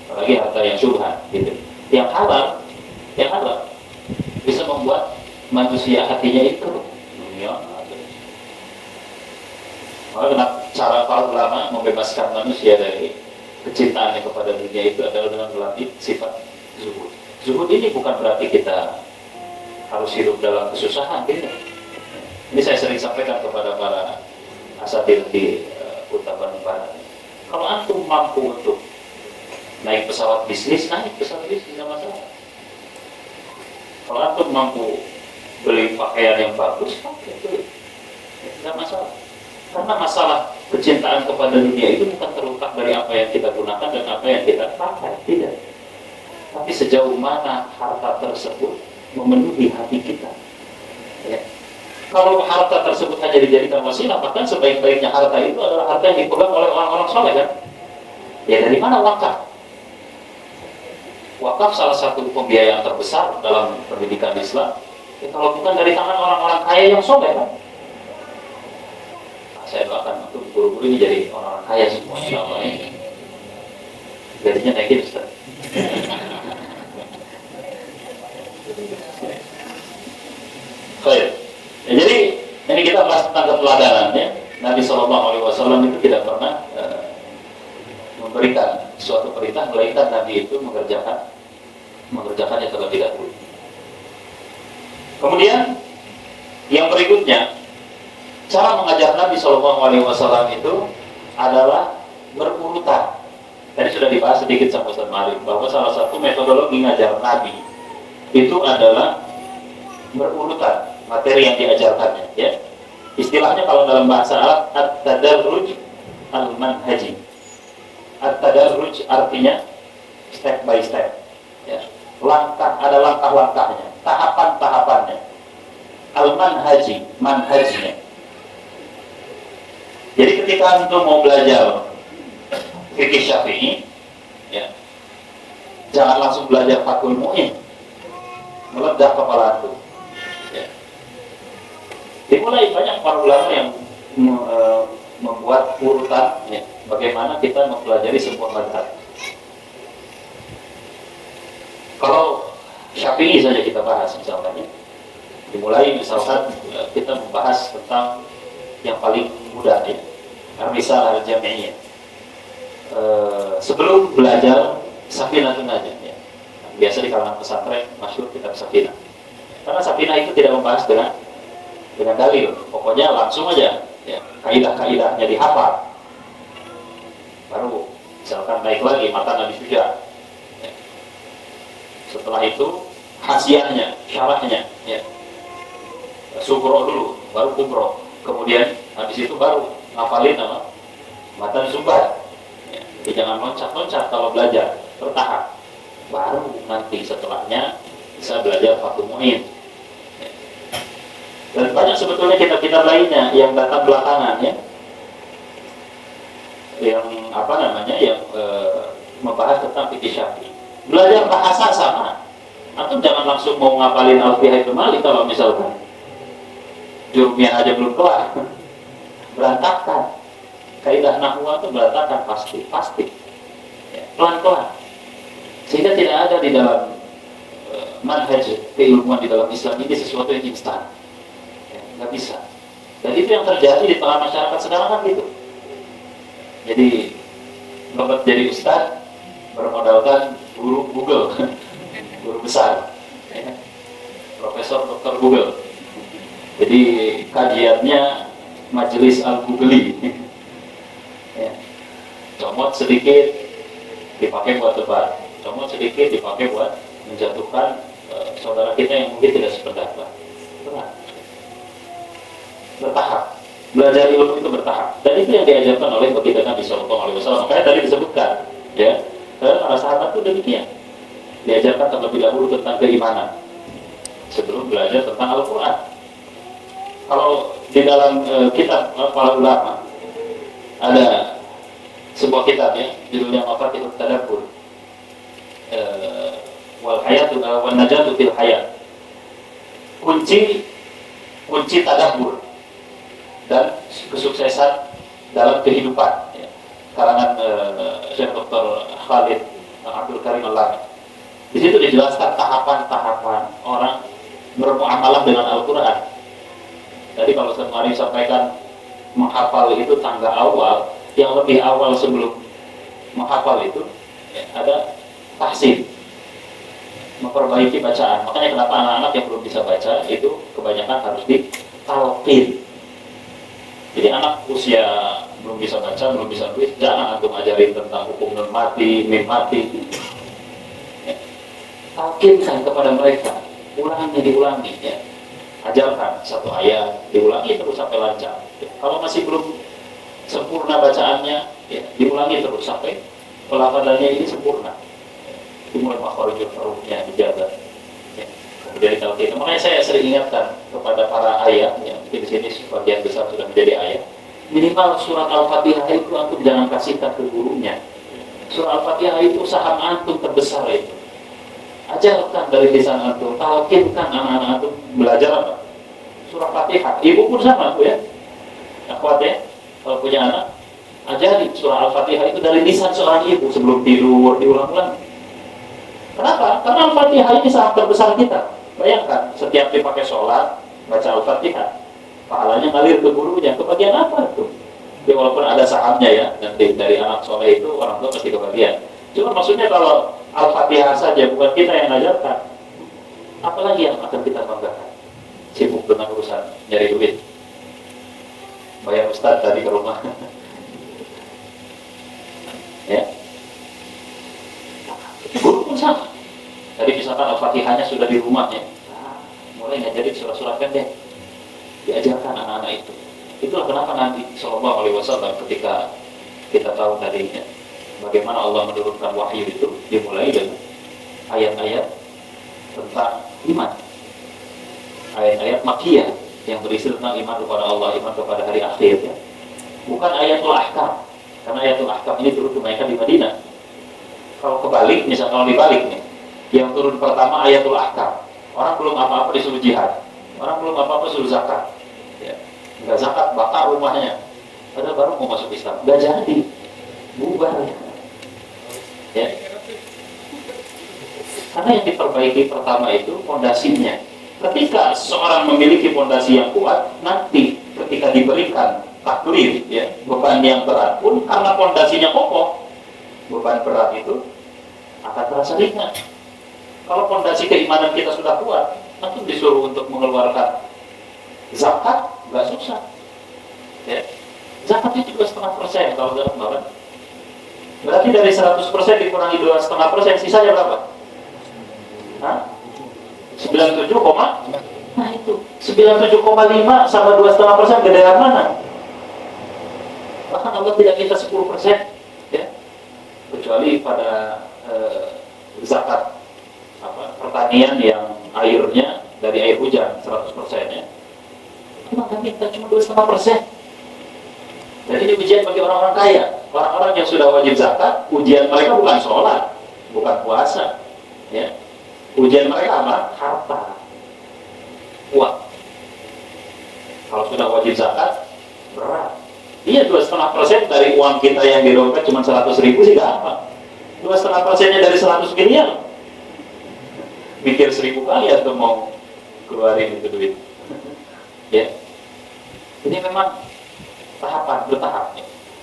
apalagi harta yang syubhat gitu. Yang halal bisa membuat manusia hatinya itu keruh. Maka cara para ulama membebaskan manusia dari kecintaannya kepada dunia itu adalah dengan melatih sifat zuhud. Zuhud ini bukan berarti kita harus hidup dalam kesusahan, tidak. Ini saya sering sampaikan kepada para asatidz di Utaban Barat. Kalau antum mampu untuk naik pesawat bisnis, naik pesawat bisnis, tidak masalah. Kalau antum mampu beli pakaian yang bagus, pakai, tidak masalah. Karena masalah kecintaan kepada dunia itu bukan terletak dari apa yang kita gunakan dan apa yang kita pakai, tidak. Tapi sejauh mana harta tersebut memenuhi hati kita. Ya. Kalau harta tersebut hanya dijadikan wasilah, bahkan sebaik-baiknya harta itu adalah harta yang dipegang oleh orang-orang soleh, kan? Ya, dari mana wakaf? Wakaf salah satu pembiayaan terbesar dalam pendidikan Islam. Ya, kalau bukan dari tangan orang-orang kaya yang soleh, kan? Nah, saya doakan untuk guru-guru ini jadi orang-orang kaya semua, insyaAllah. Jadinya naikin, Ustaz. Baik. Ya, jadi ini kita bahas tentang keteladanan, ya. Nabi SAW itu tidak pernah memberikan suatu perintah melainkan Nabi itu mengerjakannya terlebih dahulu. Kemudian yang berikutnya, cara mengajar Nabi SAW itu adalah berurutan. Tadi sudah dibahas sedikit sama Ustaz Ma'arif bahwa salah satu metodologi ngajar Nabi itu adalah berurutan materi yang diajarkannya, ya. Istilahnya kalau dalam bahasa Arab, at-tadarruj al-manhaji. At-tadarruj artinya step by step, ya. Langkah, ada langkah-langkahnya, tahapan-tahapannya. Al-manhaji, manhajnya. Jadi ketika antum mau belajar fikih Syafi'i, ya, jangan langsung belajar Fathul Mu'in, meledak kepala antum. Dimulai banyak para ulama yang membuat urutan, ya, bagaimana kita mempelajari sebuah mazhab. Kalau Syafi'i saja kita bahas misalkan, ya. Dimulai misalkan kita membahas tentang yang paling mudah, ya, Ar-Risalah Al-Jami'iyah. Sebelum belajar Safinatun Najm, ya. Biasa di kalangan pesantren masyhur kitab Safinah. Karena Safinah itu tidak membahas dengan dalil, pokoknya langsung aja, ya, kaidah-kaidahnya dihafal. Baru misalkan naik lagi mata Nabi Syuja. Ya. Setelah itu hasiahnya, syarahnya, ya. Sugro dulu, baru kubro. Kemudian habis itu baru ngafalin nama matan Sumbar. Ya. Jadi jangan loncat-loncat kalau belajar, bertahap. Baru nanti setelahnya bisa belajar Fathul Mu'in. Dan banyak sebetulnya kitab-kitab lainnya yang datang belakangan, ya, yang membahas tentang fikih Syafi'i. Belajar bahasa sama, atau jangan langsung mau ngapalin Alfiyah Ibnu Malik kalau misalkan jurumiyah aja belum kelar, berantakan. Kaidah nahwu itu berantakan pasti, ya, pelan-pelan. Sehingga tidak ada di dalam manhaj keilmuan di dalam Islam ini sesuatu yang instan. Nggak bisa. Dan itu yang terjadi di tengah masyarakat sekarang kan gitu. Jadi dapat jadi ustaz bermodalkan guru Google, guru besar, ya. Profesor Dr. Google. Jadi kajiannya majelis al-Googli, ya. Comot sedikit dipakai buat debat, comot sedikit dipakai buat menjatuhkan saudara kita yang mungkin tidak sependapat. Benar. bertahap. Belajar ilmu itu bertahap. Dan itu yang diajarkan oleh baginda Nabi Sallallahu Alaihi Wasallam. Makanya tadi disebutkan, ya, para sahabat itu demikian. Diajarkan terlebih dahulu tentang keimanan sebelum belajar tentang Al-Quran. Kalau di dalam kitab para ulama ada sebuah kitab, ya, judulnya Mafatihut Tadabbur, wal hayatu wal najatu fil hayat, kunci tadabbur dan kesuksesan dalam kehidupan, ya. Karangan Syekh Dr. Khalid Abdul Karim Al-Lami. Di situ dijelaskan tahapan-tahapan orang bermuamalah dengan Al-Quran. Tadi kalau kemarin sampaikan menghafal itu tangga awal, yang lebih awal sebelum menghafal itu, ya, ada tahsin, memperbaiki bacaan. Makanya kenapa anak-anak yang belum bisa baca itu kebanyakan harus ditalqin. Jadi anak usia belum bisa baca, belum bisa tulis, jangan antum ajarin tentang hukum nun mati, mim mati. Ya. Talqinkan kepada mereka, diulangi, ya. Ajarkan satu ayat, diulangi terus sampai lancar. Ya. Kalau masih belum sempurna bacaannya, ya, diulangi terus sampai pelafalannya ini sempurna. Dimulai makharijul hurufnya dijaga. Ya. Kemudian ditalqin. Makanya saya sering ingatkan kepada para ayah, ya, mungkin di sini sebagian besar sudah menjadi ayah. Minimal surat Al-Fatihah itu antum jangan kasihkan ke gurunya. Surat Al-Fatihah itu saham antum terbesar itu. Ajarkan dari lisan antum, talqinkan anak-anak antum belajar apa? Surah Fatihah. Ibu pun sama, Bu, ya. Akhwat, ya, kalau punya anak, ajari surah Al-Fatihah itu dari lisan seorang ibu sebelum tidur, diulang-ulang. Kenapa? Karena Al-Fatihah ini saham terbesar kita. Bayangkan, setiap dipakai sholat, baca Al-Fatihah, pahalanya ngalir ke gurunya. Kebagian apa itu? Jadi walaupun ada sahamnya, ya, nanti dari anak soleh itu orang tua pasti kebagian. Cuma maksudnya kalau Al-Fatihah saja bukan kita yang ngajarkan, apalagi yang akan kita banggakan? Sibuk dengan urusan nyari duit, bayar ustadz tadi ke rumah. Ya, guru pun sama. Jadi misalkan Al-Fatihahnya sudah di rumahnya, mulai ngajarin surah-surah pendek, diajarkan anak-anak itu. Itulah kenapa Nabi Sallallahu Alaihi Wasallam ketika kita tahu tadinya bagaimana Allah menurunkan wahyu itu dimulai dengan ayat-ayat tentang iman, ayat-ayat makkiyah yang berisi tentang iman kepada Allah, iman kepada hari akhir, ya. Bukan ayatul ahkam, karena ayatul ahkam ini turun kebanyakan di Madinah. Kalau kebalik, misalnya kalau dibalik nih, yang turun pertama ayatul ahkam, orang belum apa-apa disuruh jihad, orang belum apa-apa suruh zakat, ya. Nggak zakat, bakar rumahnya, padahal baru mau masuk Islam, nggak jadi, bubar, ya. Karena yang diperbaiki pertama itu fondasinya. Ketika seorang memiliki fondasi yang kuat, nanti ketika diberikan taklif, ya, beban yang berat pun karena fondasinya kokoh, beban berat itu akan terasa ringan. Kalau fondasi keimanan kita sudah kuat, nanti disuruh untuk mengeluarkan zakat, nggak susah, ya. Zakat itu 2,5% kalau dalam kemarin. Berarti dari 100% dikurangi 2,5%, sisanya berapa? Hah? 97, nah itu 97,5 sama 2,5% gedean mana? Bahkan Allah tidak minta 10%, ya, kecuali pada zakat pertanian yang airnya dari air hujan 100%, ya. Maka minta cuma 2,5%. Jadi ini ujian bagi orang-orang kaya. Orang-orang yang sudah wajib zakat, ujian mereka bukan sholat, bukan puasa, ya. Ujian mereka apa? Harta, uang. Kalau sudah wajib zakat, berat. Iya, 2,5% dari uang kita yang di dompet cuma 100.000 sih gak apa. 2,5%-nya dari 100 miliar. Mikir 1000 kali atau mau keluarin itu duit. Ya. Ini memang tahapan, bertahap.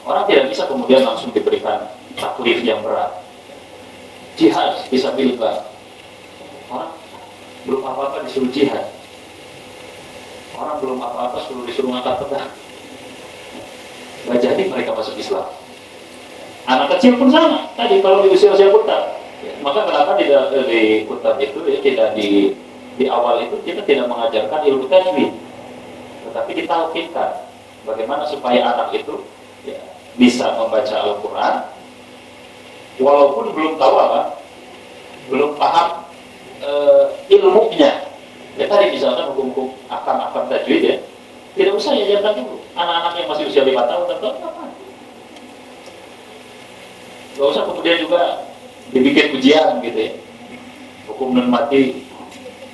Orang tidak bisa kemudian langsung diberikan taklif yang berat. Jihad fisabilillah. Orang belum apa-apa disuruh jihad. Orang belum apa-apa disuruh ngangkat pedang. Gak jadi mereka masuk Islam. Anak kecil pun sama. Tadi kalau di usia-usia kutab, ya, maka kenapa di kutab itu, ya, tidak di awal itu kita tidak mengajarkan ilmu tajwid, tetapi ditalkinkan bagaimana supaya anak itu ya, bisa membaca Al-Quran walaupun belum tahu apa, belum paham ilmunya. Ya tadi misalkan hukum-hukum akam tajwid ya, tidak usah diajarkan dulu. Anak-anak yang masih usia 5 tahun atau apa, nggak usah kemudian juga dibikin ujian gitu ya. Hukum nun mati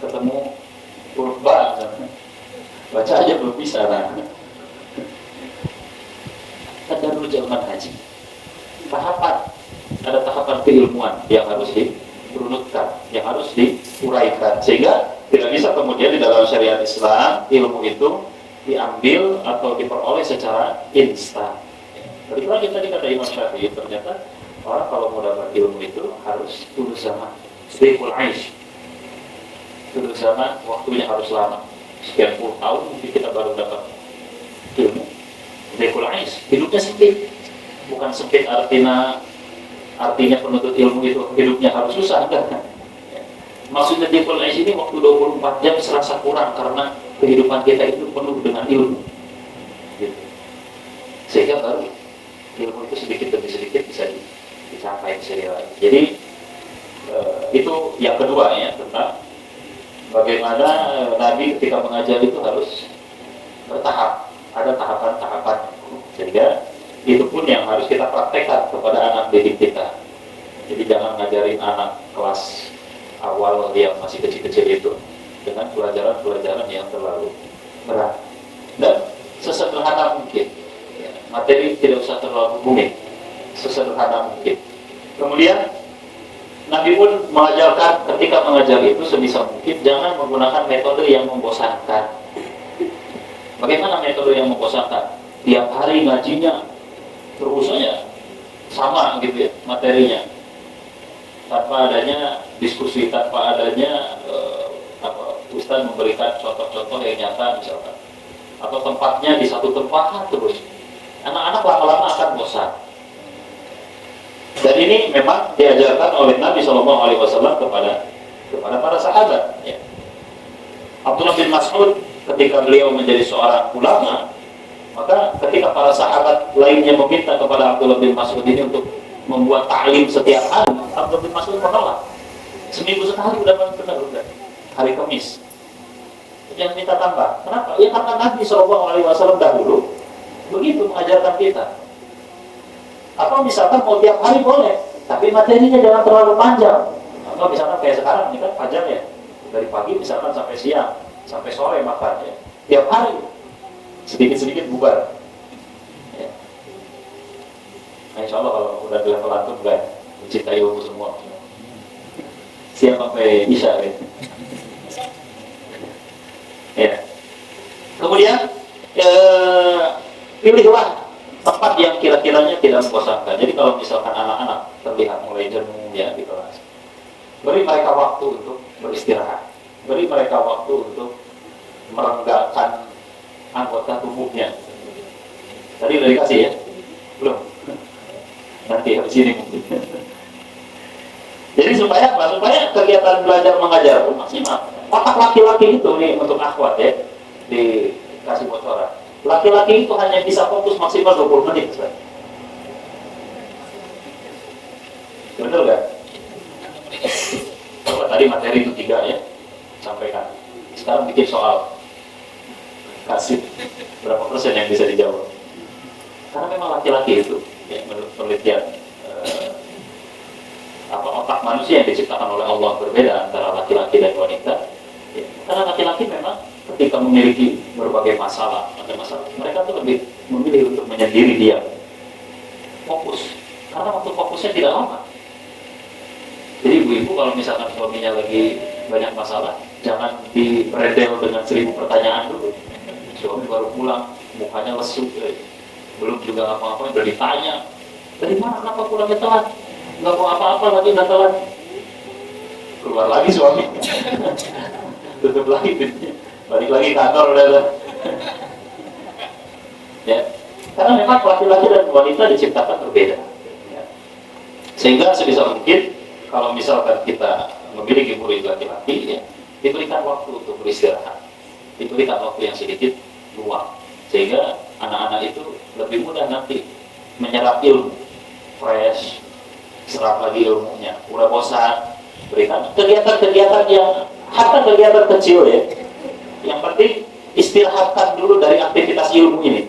ketemu huruf ba, baca aja belum bisa. Nah, ada dulu zaman haji, tahapan, ada tahapan keilmuan yang harus dirunutkan, yang harus diuraikan, sehingga tidak bisa kemudian di dalam syariat Islam ilmu itu diambil atau diperoleh secara instan. Balik lagi tadi kata Imam Syafi'i, ternyata orang kalau mau dapat ilmu itu harus dulu zaman Syekhul Aish, dulu zaman waktunya harus lama, sekian puluh tahun mungkin kita baru dapat ilmu. Syekhul Aish hidupnya sempit, bukan sempit artinya penuntut ilmu itu hidupnya harus susah, enggak. Maksudnya Syekhul Aish ini waktu 24 jam serasa kurang karena kehidupan kita itu penuh dengan ilmu gitu. Sehingga baru ilmu itu sedikit demi sedikit bisa dicapai, bisa diraih. Jadi itu yang kedua ya, tentang bagaimana Nabi ketika mengajar itu harus bertahap, ada tahapan-tahapan, sehingga itu pun yang harus kita praktekkan kepada anak didik kita. Jadi jangan ngajarin anak kelas awal yang masih kecil-kecil itu dengan pelajaran-pelajaran yang terlalu berat dan sesederhana mungkin. Materi tidak usah terlalu rumit, sesederhana mungkin. Kemudian Nabi pun mengajarkan ketika mengajar itu sebisa mungkin jangan menggunakan metode yang membosankan. Bagaimana metode yang membosankan? Tiap hari ngajinya terus saja sama gitu ya materinya, tanpa adanya diskusi, tanpa adanya Ustaz memberikan contoh-contoh yang nyata misalkan, atau tempatnya di satu tempat terus. Anak-anak lama-lama akan bosan. Dan ini memang diajarkan oleh Nabi SAW kepada para sahabat. Ya. Abdullah bin Mas'ud ketika beliau menjadi seorang ulama, maka ketika para sahabat lainnya meminta kepada Abdullah bin Mas'ud ini untuk membuat ta'lim setiap hari, Abdullah bin Mas'ud menolak. Seminggu sekali udah benar, hari Kamis. Jangan minta tambah. Kenapa? Ya karena Nabi SAW dahulu begitu mengajarkan kita. Atau misalkan mau tiap hari boleh, tapi materinya jangan terlalu panjang. Atau misalkan kayak sekarang ini kan panjang ya, dari pagi misalkan sampai siang, sampai sore makan ya. Tiap hari sedikit-sedikit bubar. Ya. Nah, insya Allah kalau udah di level antum kan mencintai ilmu semua. Siang sampai isya ya. Ya. Kemudian pilihlah tempat yang kira-kiranya tidak membosankan. Jadi kalau misalkan anak-anak terlihat mulai jenuh ya di kelas, beri mereka waktu untuk beristirahat, beri mereka waktu untuk merenggakkan anggota tubuhnya. Tadi udah dikasih ya? Belum? Nanti habis ini mungkin. Jadi supaya apa? Supaya kegiatan belajar mengajar pun maksimal. Otak laki-laki itu nih untuk akhwat ya, dikasih bocoran. Laki-laki itu hanya bisa fokus maksimal 20 menit. Betul gak? Kalau tadi materi itu 3 ya, sampaikan. Sekarang bikin soal. Kasih berapa persen yang bisa dijawab. Karena memang laki-laki itu ya, menurut penelitian otak manusia yang diciptakan oleh Allah berbeda antara laki-laki dan wanita ya. Karena laki-laki memang ketika memiliki berbagai masalah, mereka tuh lebih memilih untuk menyendiri diam, fokus, karena waktu fokusnya tidak lama. Jadi ibu-ibu kalau misalkan suaminya lagi banyak masalah, jangan diredel dengan 1000 pertanyaan dulu. Suami baru pulang, mukanya lesu, belum juga apa-apa, udah ditanya, dari mana, kenapa pulangnya telat? Nggak mau apa-apa lagi, udah telat. Keluar lagi suami, tutup lagi pintunya, balik lagi kantor udah. Ya, karena memang laki-laki dan wanita diciptakan berbeda. Ya. Sehingga sebisa mungkin kalau misalkan kita memiliki murid laki-laki, ya, diberikan waktu untuk beristirahat, diberikan waktu yang sedikit luang. sehingga anak-anak itu lebih mudah nanti menyerap ilmu, fresh, serap lagi ilmunya. Udah bosan, berikan kegiatan-kegiatan yang hatta kegiatan kecil ya. Yang penting istirahatkan dulu dari aktivitas ilmu ini.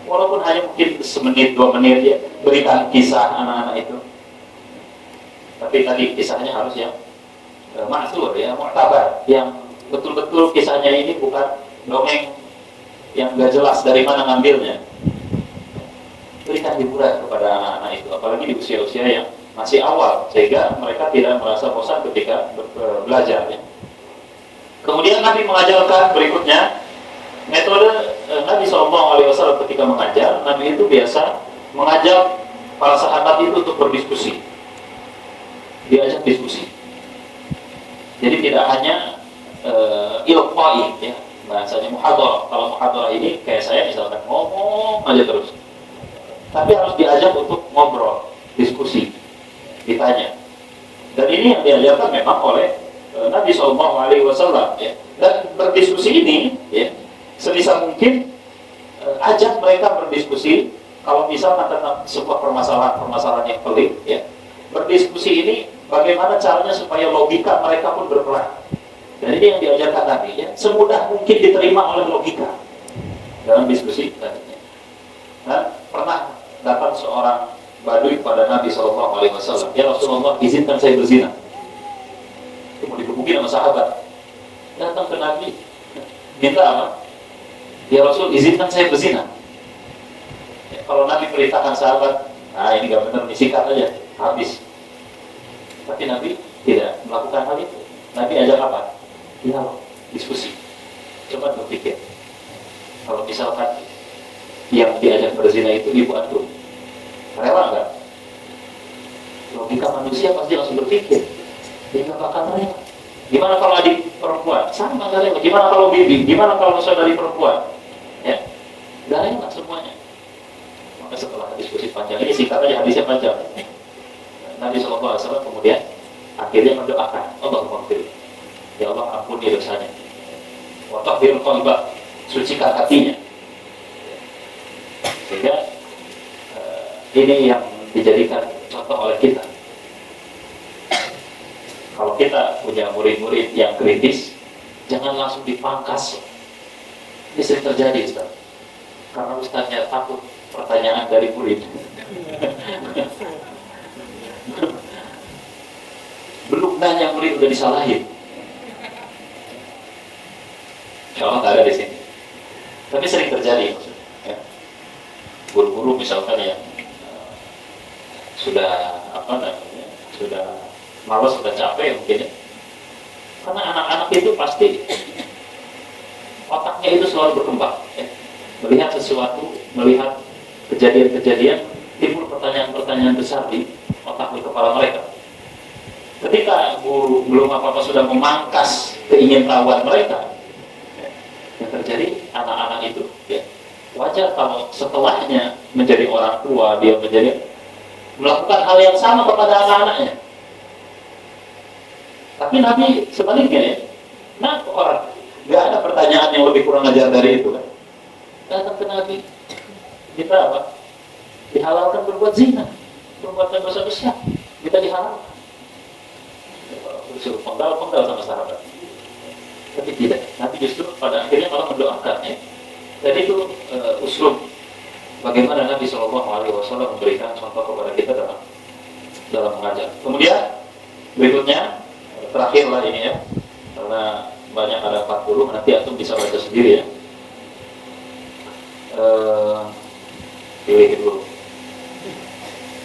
Walaupun hanya mungkin semenit, 2 menit ya, berikan kisah anak-anak itu. Tapi tadi kisahnya harus yang maksur ya, mu'tabar, yang betul-betul kisahnya ini bukan dongeng yang gak jelas dari mana ngambilnya. Berikan hiburan kepada anak-anak itu, apalagi di usia-usia yang masih awal, sehingga mereka tidak merasa bosan ketika belajar ya. Kemudian Nabi mengajarkan berikutnya metode Nabi SAW ketika mengajar. Nabi itu biasa mengajak para sahabat itu untuk berdiskusi, diajak diskusi. Jadi tidak hanya ilqai ya, bahasanya muhadarah. Kalau muhadarah ini kayak saya misalkan ngomong aja terus, tapi harus diajak untuk ngobrol, diskusi, ditanya. Dan ini yang diajarkan memang oleh Nabi SAW ya. Dan berdiskusi ini ya, sebisa mungkin ajak mereka berdiskusi. Kalau misalkan tentang sebuah permasalahan yang pelik ya, berdiskusi ini bagaimana caranya supaya logika mereka pun berperan. Dan ini yang diajarkan Nabi ya, semudah mungkin diterima oleh logika dalam diskusi tadinya. Nah, pernah datang seorang Badui kepada Nabi SAW, ya Rasulullah, izinkan saya berzina. Itu mau digebukin sama sahabat. Datang ke Nabi, minta apa? Ya Rasul, izinkan saya berzina. Ya, kalau Nabi perintahkan sahabat, nah ini gak benar, disikat aja, habis. Tapi Nabi tidak melakukan hal itu. Nabi ajak apa? Dialog, diskusi. Coba berpikir, kalau misalkan yang diajak berzina itu ibu antum, rela nggak? Logika manusia pasti langsung berpikir, dia nggak bakal rela. Gimana kalau adik perempuan? Sama nggak rela. Gimana kalau bibi? Gimana kalau saudari perempuan? Ya, nggak rela semuanya. Maka setelah diskusi panjang ini, singkat aja, hadisnya panjang. Nabi SAW kemudian akhirnya mendoakan, Allahumma ighfir, ya Allah ampuni dosanya, wa tahhir qalbah, sucikan hatinya. Sehingga ini yang dijadikan contoh oleh kita. Kalau kita punya murid-murid yang kritis, jangan langsung dipangkas. Ini sering terjadi, Ustaz. Karena Ustaznya takut pertanyaan dari murid. Belum nanya murid udah disalahin. Insya Allah nggak ada di sini. Tapi sering terjadi maksudnya. Ya. Guru-guru misalkan ya sudah sudah malas, sudah capek mungkin ya. Karena anak-anak itu pasti otaknya itu selalu berkembang. Ya. Melihat sesuatu, melihat kejadian-kejadian, timbul pertanyaan-pertanyaan besar di otak, di kepala mereka. Ketika guru belum apa-apa sudah memangkas keingintahuan mereka, ya, yang terjadi anak-anak itu ya, wajar kalau setelahnya menjadi orang tua, dia melakukan hal yang sama kepada anak-anaknya. Tapi Nabi sebaliknya ya, nah orang nggak ada pertanyaan yang lebih kurang ajar dari itu kan. Datang ke Nabi, kita apa? Dihalalkan berbuat zina, perbuatan dosa besar, kita dihalalkan. Disuruh penggal sama sahabat. Tapi tidak, Nabi justru pada akhirnya malah mendoakan ya. Jadi itu uslub bagaimana Nabi SAW memberikan contoh kepada kita dalam mengajar. Kemudian berikutnya terakhir lah ini ya, karena banyak ada 40, nanti antum bisa baca sendiri ya. Pilih dulu.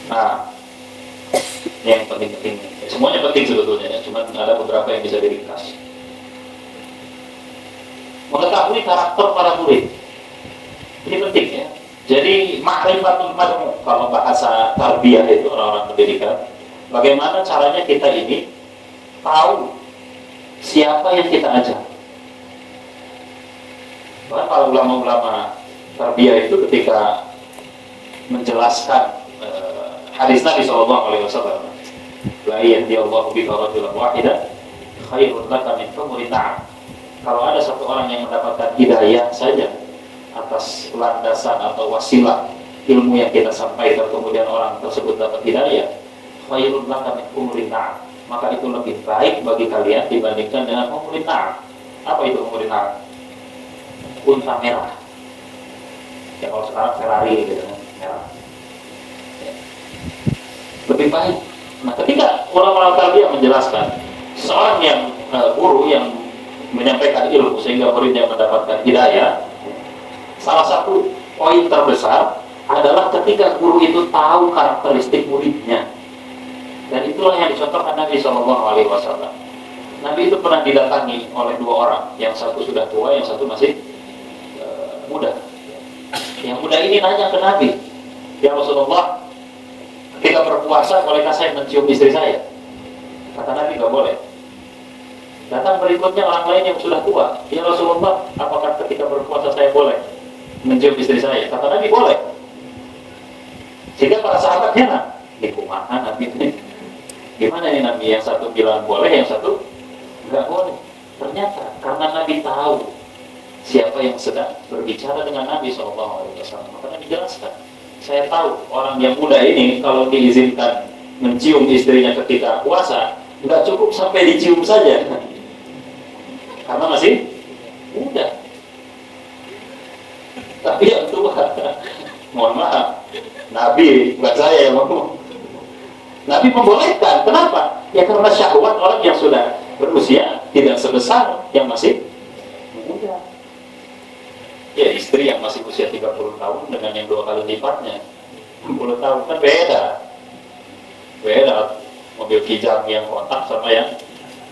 Nah, yang penting-penting, semuanya penting sebetulnya ya, cuma ada beberapa yang bisa diringkas. Mengetahui karakter para murid, ini penting ya. Jadi ma'rifatul mad'u, kalau bahasa tarbiyah itu orang-orang pendidikan, bagaimana caranya kita ini tahu siapa yang kita ajak. Bahkan para ulama-ulama tarbiyah itu ketika menjelaskan hadis Nabi SAW, la yahdiyallahu bika rajulan wahidan khairun laka min humurin na'am. Kalau ada satu orang yang mendapatkan hidayah saja atas landasan atau wasilah ilmu yang kita sampaikan kemudian orang tersebut dapat hidayah, khairun laka min humurin na'am, maka itu lebih baik bagi kalian dibandingkan dengan humurin na'am. Apa itu humurin na'am? Unta merah. Ya kalau sekarang Ferrari gitu kan, merah. Ya. Lebih baik. Nah, ketika orang-orang tarbiyah menjelaskan seorang yang guru yang menyampaikan ilmu sehingga muridnya mendapatkan hidayah, salah satu poin terbesar adalah ketika guru itu tahu karakteristik muridnya. Dan itulah yang dicontohkan Nabi SAW. Nabi itu pernah didatangi oleh dua orang, yang satu sudah tua, yang satu masih muda. Yang muda ini nanya ke Nabi, "Ya Rasulullah, ketika berpuasa bolehkah saya mencium istri saya?" Kata Nabi, "Gak boleh." Datang berikutnya orang lain yang sudah tua, "Ya Rasulullah, apakah ketika berpuasa saya boleh mencium istri saya?" Kata Nabi, "Boleh." Sehingga para sahabat heran, "Ini kumaha Nabi ini? Gimana ini Nabi? Yang satu bilang boleh, yang satu nggak boleh." Ternyata karena Nabi tahu siapa yang sedang berbicara dengan Nabi SAW, maka Nabi jelaskan, "Saya tahu orang yang muda ini kalau diizinkan mencium istrinya ketika puasa, nggak cukup sampai dicium saja, karena masih muda. Tapi yang tua, mohon maaf, Nabi, bukan saya yang ngomong. Nabi membolehkan. Kenapa? Ya karena syahwat orang yang sudah berusia tidak sebesar yang masih muda. Ya istri yang masih usia 30 tahun dengan yang 2 kali lipatnya 60 tahun kan beda. Mobil Kijang yang kotak sama yang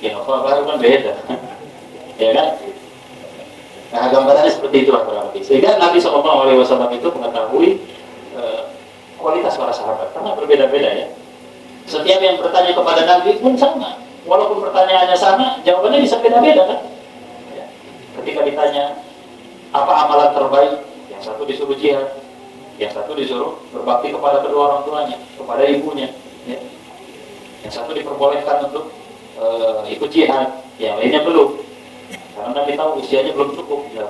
Innova baru kan beda. Ya kan? Nah, gambarannya seperti itulah kurang lebih. Sehingga Nabi SAW itu mengetahui kualitas para sahabat karena berbeda-beda ya. Setiap yang bertanya kepada Nabi pun sama, walaupun pertanyaannya sama, jawabannya bisa beda-beda kan? Ya. Ketika ditanya apa amalan terbaik, yang satu disuruh jihad, yang satu disuruh berbakti kepada kedua orang tuanya, kepada ibunya, ya. Yang satu diperbolehkan untuk ikut jihad, yang lainnya belum, karena Nabi tahu usianya belum cukup. Ya.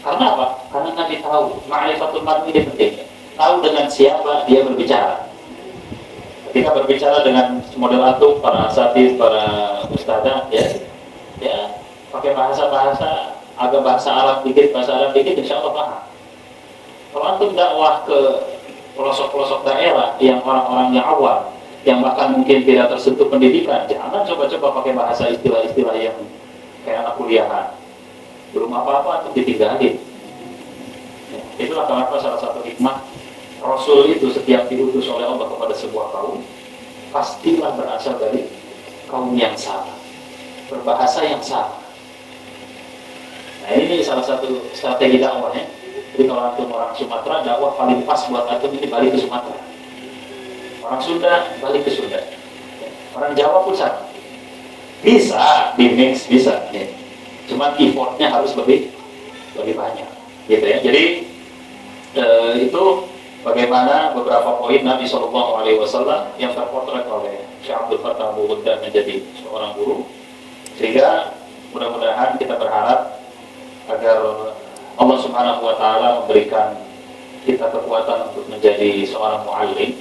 Karena apa? Karena Nabi tahu ma'rifatul mar'i ini penting. Tahu dengan siapa dia berbicara. Ketika berbicara dengan model antum, para asatidz, para ustadzah, ya pakai bahasa agak bahasa Arab dikit, insya Allah paham. Kalau antum dakwah ke pelosok-pelosok daerah yang orang-orangnya awam, yang bahkan mungkin tidak tersentuh pendidikan, jangan coba-coba pakai bahasa istilah-istilah yang kayak anak kuliahan. Belum apa-apa antum ditinggalin. Ya, itulah kenapa salah satu hikmah Rasul itu setiap diutus oleh Allah kepada sebuah kaum, pastilah berasal dari kaum yang sama, berbahasa yang sama. Nah ini salah satu strategi dakwah ya. Jadi kalau antum orang Sumatera, dakwah paling pas buat antum ini balik ke Sumatera. Orang Sunda, balik ke Sunda. Orang Jawa pun sama. Bisa di mix, bisa. Ya. Cuman effortnya harus lebih banyak. Gitu ya. Jadi itu bagaimana beberapa poin Nabi SAW yang terpotret oleh Syekh Abdul Fattah Abu Ghudda menjadi seorang guru, sehingga mudah-mudahan kita berharap agar Allah Subhanahu wa Ta'ala memberikan kita kekuatan untuk menjadi seorang mu'allim,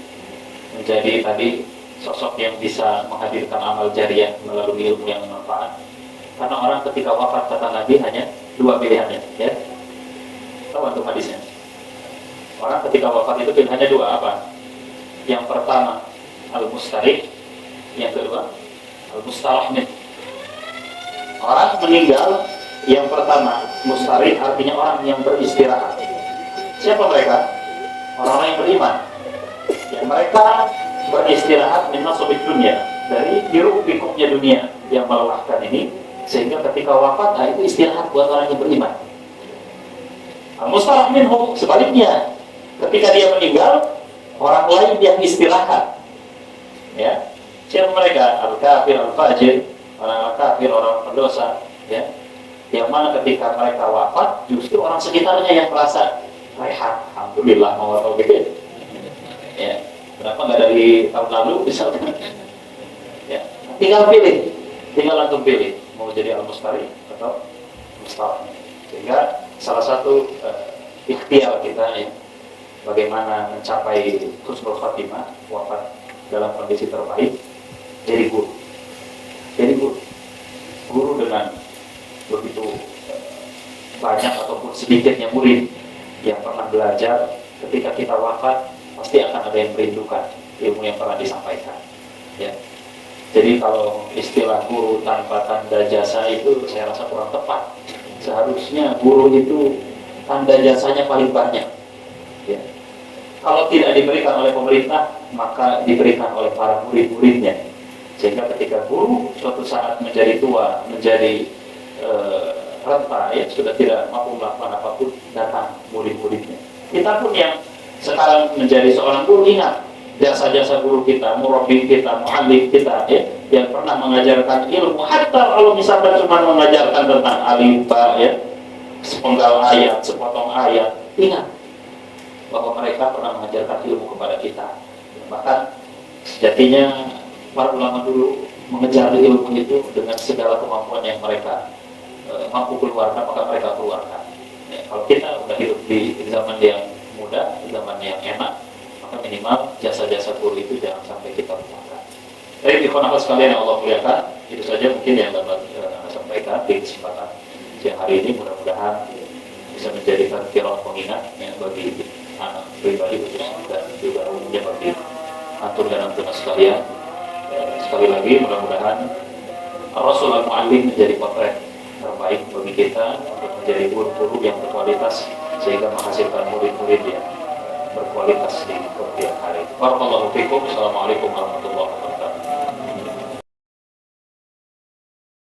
menjadi tadi sosok yang bisa menghadirkan amal jariah melalui ilmu yang bermanfaat. Karena orang ketika wafat, kata Nabi, hanya 2 pilihannya, ya. Tahu antum hadisnya? Orang ketika wafat itu pilihannya 2, apa? Yang pertama al-mustarih, yang kedua al-mustarahmin. Orang meninggal, yang pertama mustarih artinya orang yang beristirahat. Siapa mereka? Orang-orang yang beriman. Ya, mereka beristirahat min nasabid dunia, dari hiruk-pikuknya dunia yang melelahkan ini, sehingga ketika wafat, nah itu istirahat buat orang yang beriman. Al-mustarah minhu, sebaliknya, ketika dia meninggal, orang lain yang istirahat. Ya, siapa mereka? Al-kafir, al-fajir, orang kafir, orang pendosa. Ya, yang mana ketika mereka wafat, justru orang sekitarnya yang merasa rehat. Alhamdulillah, mau atau gitu. Ya, berapa nggak dari tahun lalu, misalkan. Ya, tinggal antum pilih, mau jadi al-mustarih atau mustarah. Sehingga salah satu ikhtiar kita ya, bagaimana mencapai husnul khatimah, wafat dalam kondisi terbaik. Jadi guru, guru dengan begitu banyak ataupun sedikitnya murid yang pernah belajar, ketika kita wafat pasti akan ada yang merindukan ilmu yang pernah disampaikan ya. Jadi kalau istilah guru tanpa tanda jasa itu saya rasa kurang tepat. Seharusnya guru itu tanda jasanya paling banyak ya. Kalau tidak diberikan oleh pemerintah, maka diberikan oleh para murid-muridnya, sehingga ketika guru suatu saat menjadi tua, menjadi renta ya, sudah tidak mampu melakukan apapun, datang murid-muridnya. Kita pun yang sekarang menjadi seorang guru, ingat jasa-jasa guru kita, murabbi kita, muallim kita ya, yang pernah mengajarkan ilmu. Hatta kalau misalkan cuma mengajarkan tentang alif ba ya, sepenggal ayat, sepotong ayat, ingat bahwa mereka pernah mengajarkan ilmu kepada kita. Bahkan sejatinya para ulama dulu mengejar ilmu itu dengan segala kemampuan yang mereka mampu keluarkan, maka mereka keluarkan ya. Kalau kita udah hidup di zaman yang mudah, zaman yang enak, maka minimal jasa-jasa guru itu jangan sampai kita lupakan. Jadi ikhwan akhwat sekalian yang Allah muliakan, itu saja mungkin yang dapat saya sampaikan di kesempatan siang hari ini. Mudah-mudahan bisa menjadikan kiraan pengingat ya, bagi anak pribadi khusus dan juga umumnya bagi antum dan antum sekalian. Sekali lagi mudah-mudahan Rasul al-Mu'allim menjadi potret terbaik bagi kita untuk menjadi guru-guru yang berkualitas sehingga menghasilkan murid-murid yang berkualitas di kemudian hari. Barakallahu fikum. Assalamualaikum warahmatullahi wabarakatuh.